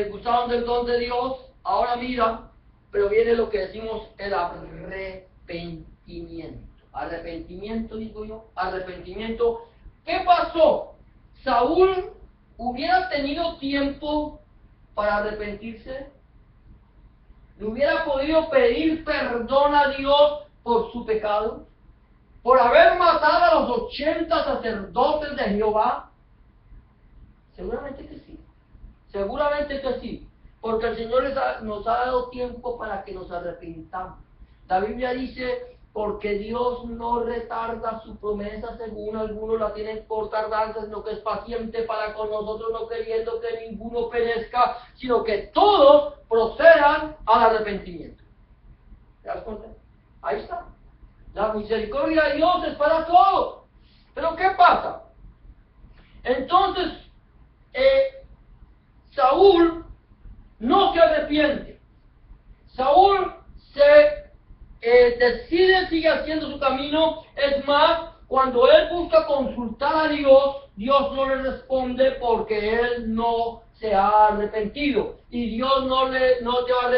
gustaron del don de Dios. Ahora mira, pero viene lo que decimos el arrepentimiento. Arrepentimiento, digo yo, arrepentimiento. ¿Qué pasó? ¿Saúl hubiera tenido tiempo para arrepentirse? ¿Le hubiera podido pedir perdón a Dios por su pecado? ¿Por haber matado a los 80 sacerdotes de Jehová? Seguramente que sí. Seguramente que sí. Porque el Señor nos ha dado tiempo para que nos arrepintamos. La Biblia dice, porque Dios no retarda su promesa según algunos la tienen por tardanza, sino que es paciente para con nosotros, no queriendo que ninguno perezca, sino que todos procedan al arrepentimiento. ¿Te das cuenta? Ahí está. La misericordia de Dios es para todos. Pero ¿qué pasa? Entonces, Saúl no se arrepiente. Saúl decide, sigue haciendo su camino. Es más, cuando él busca consultar a Dios, Dios no le responde porque él no se ha arrepentido. Y Dios no te va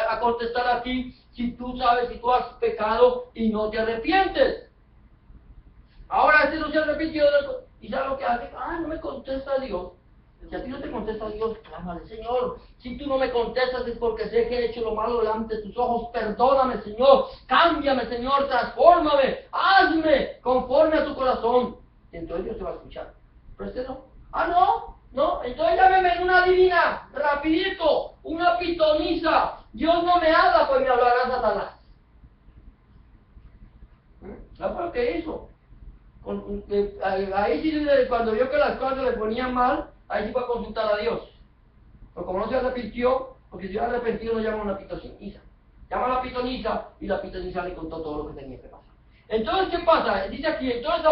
a contestar a ti si tú sabes si tú has pecado y no te arrepientes. Ahora este no se arrepintió y ¿sabe lo que hace? No me contesta Dios. Si a ti no te contesta Dios, clámale, Señor. Si tú no me contestas es porque sé que he hecho lo malo delante de tus ojos. Perdóname, Señor. Cámbiame, Señor. Transfórmame. Hazme conforme a tu corazón. Y entonces Dios te va a escuchar. Pero este no. No. Entonces llámeme en una divina, rapidito, una pitonisa. Dios no me habla, pues me hablará Satanás. ¿Sabes lo que hizo? Ahí sí, cuando vio que las cosas le ponían mal, ahí sí fue a consultar a Dios. Pero como no se arrepintió, porque si hubiera arrepentido no llama a una pitonisa. Llama a la pitonisa y la pitonisa le contó todo lo que tenía que pasar. Entonces, ¿qué pasa? Dice aquí, entonces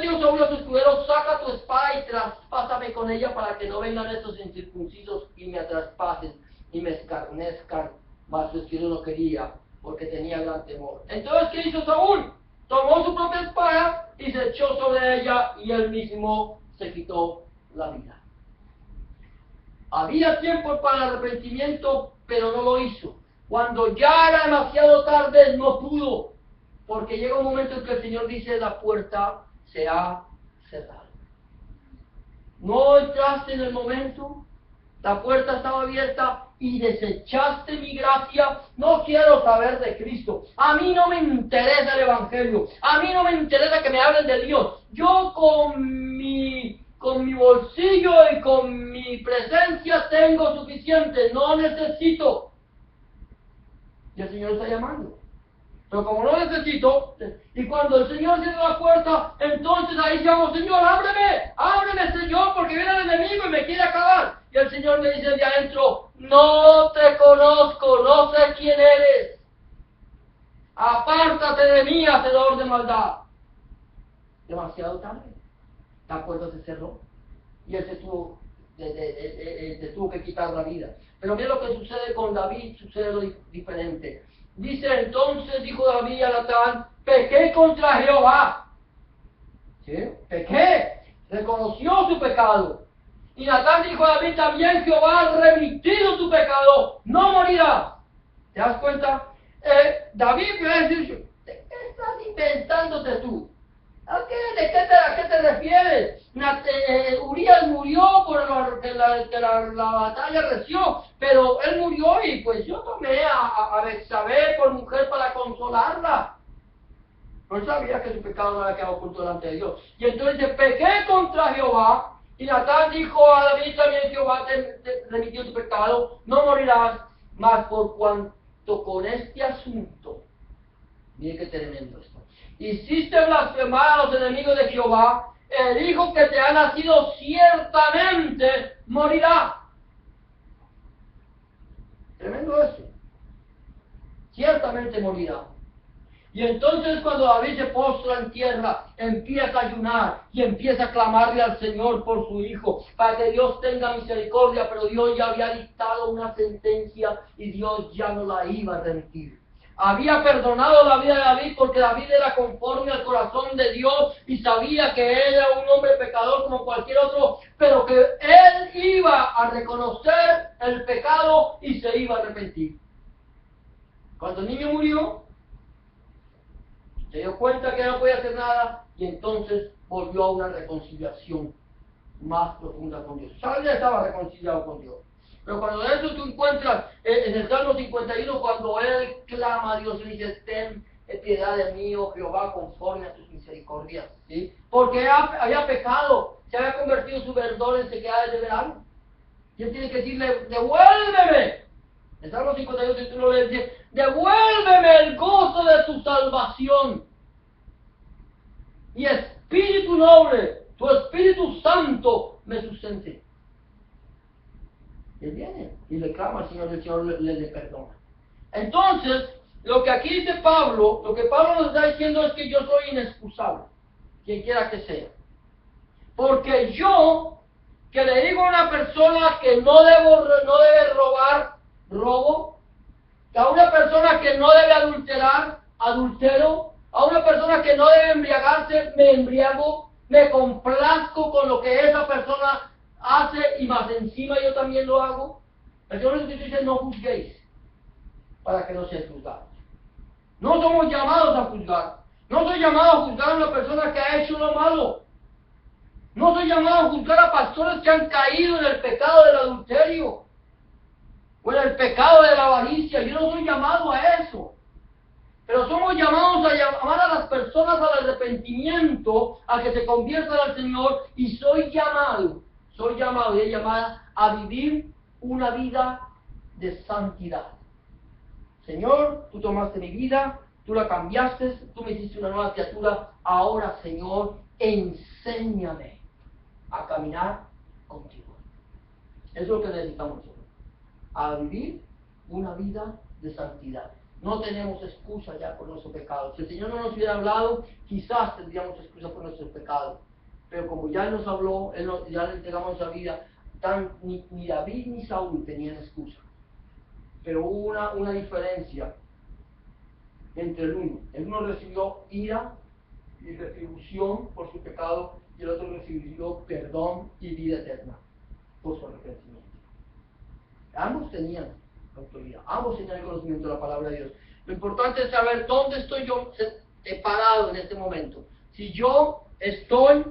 dijo Saúl a su escudero, saca tu espada y traspásame con ella para que no vengan estos incircuncisos y me traspasen y me escarnezcan. Mas su escudero no quería, porque tenía gran temor. Entonces, ¿qué hizo Saúl? Tomó su propia espada y se echó sobre ella y él mismo se quitó la vida. Había tiempo para el arrepentimiento, pero no lo hizo. Cuando ya era demasiado tarde, no pudo, porque llega un momento en que el Señor dice, la puerta se ha cerrado. No entraste en el momento, la puerta estaba abierta y desechaste mi gracia. No quiero saber de Cristo. A mí no me interesa el Evangelio. A mí no me interesa que me hablen de Dios. Yo con con mi bolsillo y con mi presencia tengo suficiente, no necesito. Y el Señor está llamando. Pero como no necesito, y cuando el Señor cierra la puerta, entonces ahí llamo, Señor, ábreme, Señor, porque viene el enemigo y me quiere acabar. Y el Señor me dice de adentro, no te conozco, no sé quién eres. Apártate de mí, hacedor de maldad. Demasiado tarde. La puerta se cerró. Y él se tuvo que quitar la vida. Pero mira lo que sucede con David, sucede lo diferente. Dice, entonces dijo David a Natán, pequé contra Jehová. ¿Sí? Pequé. Reconoció su pecado. Y Natán dijo a David, también Jehová ha remitido tu pecado, no morirás. ¿Te das cuenta? David puede decir, ¿de qué estás inventándote tú? ¿A qué te refieres? Urias murió por la batalla reció, pero él murió y pues yo tomé a Betsabé por mujer para consolarla. No sabía que su pecado no había quedado oculto delante de Dios. Y entonces pequé contra Jehová, y Natán dijo a David, también Jehová te remitió tu pecado, no morirás, mas por cuanto con este asunto, mire qué tremendo esto, hiciste blasfemar a los enemigos de Jehová, el hijo que te ha nacido ciertamente morirá. Tremendo eso. Ciertamente morirá. Y entonces cuando David se postra en tierra, empieza a ayunar y empieza a clamarle al Señor por su hijo, para que Dios tenga misericordia, pero Dios ya había dictado una sentencia y Dios ya no la iba a remitir. Había perdonado la vida de David porque David era conforme al corazón de Dios y sabía que él era un hombre pecador como cualquier otro, pero que él iba a reconocer el pecado y se iba a arrepentir. Cuando el niño murió, se dio cuenta que no podía hacer nada y entonces volvió a una reconciliación más profunda con Dios. Saúl ya estaba reconciliado con Dios. Pero cuando eso tú encuentras en el Salmo 51, cuando él clama a Dios y dice, ten piedad de mí, oh Jehová, conforme a tus misericordias. ¿Sí? Porque había pecado, se había convertido su verdor en sequedades de verano. Y él tiene que decirle, devuélveme. El Salmo 51, si tú lo lees, dice, devuélveme el gozo de tu salvación. Y Espíritu noble, tu Espíritu Santo me sustente. Él viene y le clama al Señor y el Señor le perdona. Entonces, lo que aquí dice Pablo, lo que Pablo nos está diciendo es que yo soy inexcusable, quien quiera que sea. Porque yo, que le digo a una persona que no debe robar, robo, a una persona que no debe adulterar, adultero, a una persona que no debe embriagarse, me embriago, me complazco con lo que esa persona hace y más encima yo también lo hago. El Señor Jesucristo dice, no juzguéis para que no seáis juzgados. No somos llamados a juzgar. No soy llamado a juzgar a una persona que ha hecho lo malo. No soy llamado a juzgar a pastores que han caído en el pecado del adulterio o en el pecado de la avaricia. Yo no soy llamado a eso. Pero somos llamados a llamar a las personas al arrepentimiento, a que se conviertan al Señor, y soy llamado y es llamada a vivir una vida de santidad. Señor, tú tomaste mi vida, tú la cambiaste, tú me hiciste una nueva criatura. Ahora, Señor, enséñame a caminar contigo. Eso es lo que necesitamos, Señor. A vivir una vida de santidad. No tenemos excusa ya por nuestro pecado. Si el Señor no nos hubiera hablado, quizás tendríamos excusa por nuestro pecado. Pero como ya Él nos habló, ya le entregamos nuestra vida, ni David ni Saúl tenían excusa. Pero hubo una diferencia entre el uno. El uno recibió ira y retribución por su pecado, y el otro recibió perdón y vida eterna por su arrepentimiento. Ambos tenían autoridad, ambos tenían el conocimiento de la palabra de Dios. Lo importante es saber dónde estoy yo parado en este momento. Si yo estoy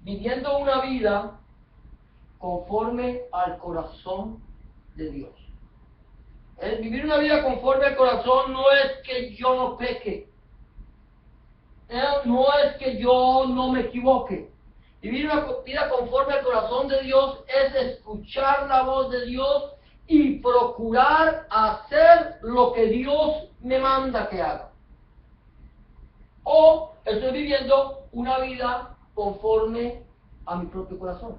viviendo una vida conforme al corazón de Dios. El vivir una vida conforme al corazón no es que yo no peque, no es que yo no me equivoque, Vivir una vida conforme al corazón de Dios es escuchar la voz de Dios y procurar hacer lo que Dios me manda que haga. O estoy viviendo una vida conforme a mi propio corazón.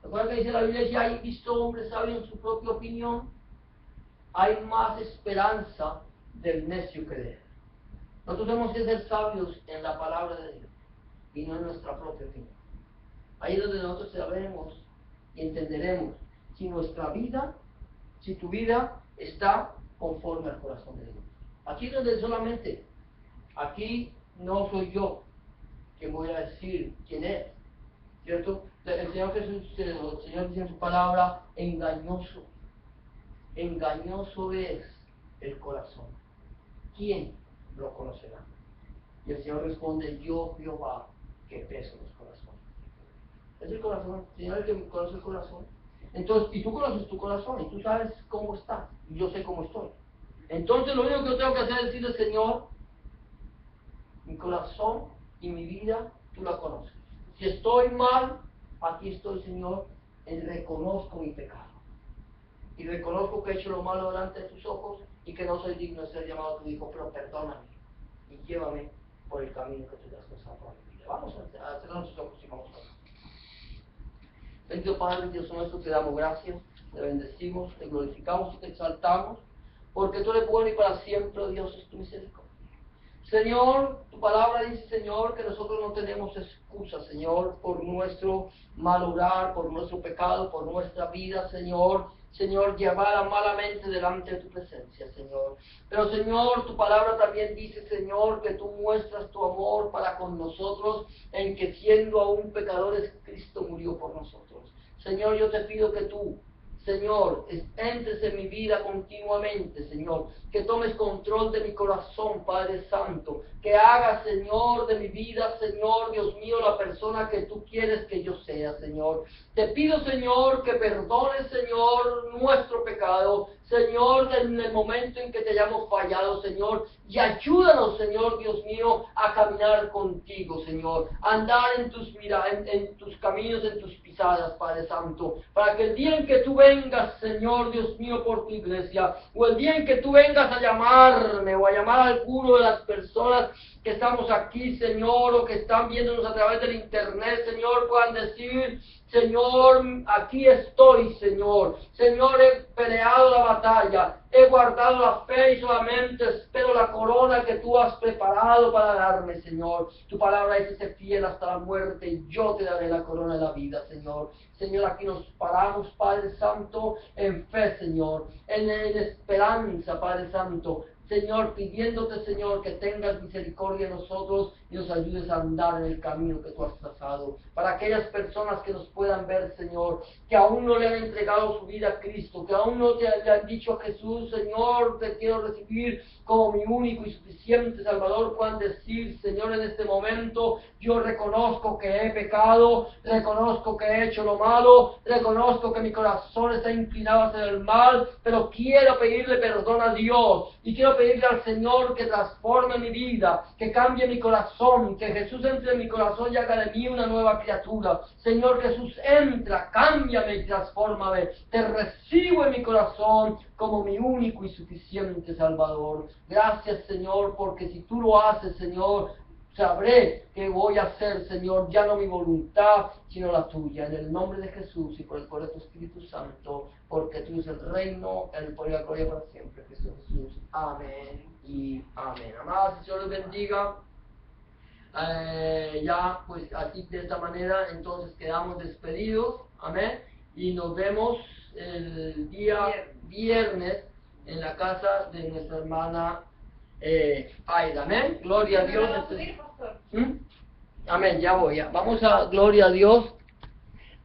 ¿Recuerdan que dice la Biblia, si hay visto hombre sabio en su propia opinión? Hay más esperanza del necio que de él. Nosotros tenemos que ser sabios en la palabra de Dios y no en nuestra propia opinión. Ahí es donde nosotros sabremos y entenderemos si nuestra vida, si tu vida está conforme al corazón de Dios. Aquí es donde solamente, aquí no soy yo quien voy a decir quién es, ¿cierto? El Señor Jesús, el Señor dice en su palabra, engañoso es el corazón. ¿Quién lo conocerá? Y el Señor responde, yo Jehová, que peso los corazones. Es el corazón, el Señor es el que conoce el corazón. Entonces, y tú conoces tu corazón, y tú sabes cómo estás, y yo sé cómo estoy. Entonces, lo único que yo tengo que hacer es decirle, Señor, mi corazón y mi vida, tú la conoces. Si estoy mal, aquí estoy, Señor, y reconozco mi pecado. Y reconozco que he hecho lo malo delante de tus ojos y que no soy digno de ser llamado tu hijo, pero perdóname y llévame por el camino que tú has trazado para mi vida. Vamos a cerrar nuestros ojos y vamos a orar. Bendito Padre, Dios nuestro, te damos gracias, te bendecimos, te glorificamos y te exaltamos, porque tú eres bueno y para siempre, oh Dios, es tu misericordia. Señor, tu palabra dice, Señor, que nosotros no tenemos excusa, Señor, por nuestro mal obrar, por nuestro pecado, por nuestra vida, Señor, llevada malamente delante de tu presencia, Señor. Pero, Señor, tu palabra también dice, Señor, que tú muestras tu amor para con nosotros, en que siendo aún pecadores, Cristo murió por nosotros. Señor, yo te pido que tú, Señor, entres en mi vida continuamente, Señor, que tomes control de mi corazón, Padre Santo, que hagas, Señor, de mi vida, Señor, Dios mío, la persona que tú quieres que yo sea, Señor. Te pido, Señor, que perdones, Señor, nuestro pecado, Señor, en el momento en que te hayamos fallado, Señor, y ayúdanos, Señor, Dios mío, a caminar contigo, Señor, a andar en tus caminos, en tus pisadas, Padre Santo, para que el día en que tú vengas, Señor, Dios mío, por tu iglesia, o el día en que tú vengas a llamarme, o a llamar a alguno de las personas que estamos aquí, Señor, o que están viéndonos a través del internet, Señor, puedan decir, Señor, aquí estoy, Señor. Señor, he peleado la batalla, he guardado la fe y solamente espero la corona que tú has preparado para darme, Señor. Tu palabra dice, sé fiel hasta la muerte y yo te daré la corona de la vida, Señor. Señor, aquí nos paramos, Padre Santo, en fe, Señor, en esperanza, Padre Santo. Señor, pidiéndote, Señor, que tengas misericordia de nosotros y nos ayudes a andar en el camino que tú has trazado. Para aquellas personas que nos puedan ver, Señor, que aún no le han entregado su vida a Cristo, que aún no le han dicho a Jesús, Señor, te quiero recibir como mi único y suficiente Salvador, puedan decir, Señor, en este momento, yo reconozco que he pecado, reconozco que he hecho lo malo, reconozco que mi corazón está inclinado hacia el mal, pero quiero pedirle perdón a Dios y quiero pedirle al Señor que transforme mi vida, que cambie mi corazón, que Jesús entre en mi corazón y haga de mí una nueva criatura. Señor Jesús, entra, cámbiame y transfórmame. Te recibo en mi corazón como mi único y suficiente Salvador. Gracias, Señor, porque si tú lo haces, Señor, sabré que voy a hacer, Señor, ya no mi voluntad, sino la tuya. En el nombre de Jesús y por el poder de tu Espíritu Santo, porque tú eres el reino, el poder y la gloria para siempre. Cristo Jesús. Amén y amén. Amados, el Señor les bendiga. Ya, pues así de esta manera, entonces quedamos despedidos. Amén. Y nos vemos el día viernes en la casa de nuestra hermana Aida. Amén. Gloria a Dios. Amén, ya voy. Ya. Vamos a, gloria a Dios.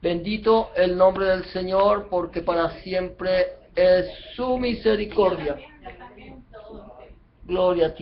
Bendito el nombre del Señor, porque para siempre es su misericordia. Gloria a ti.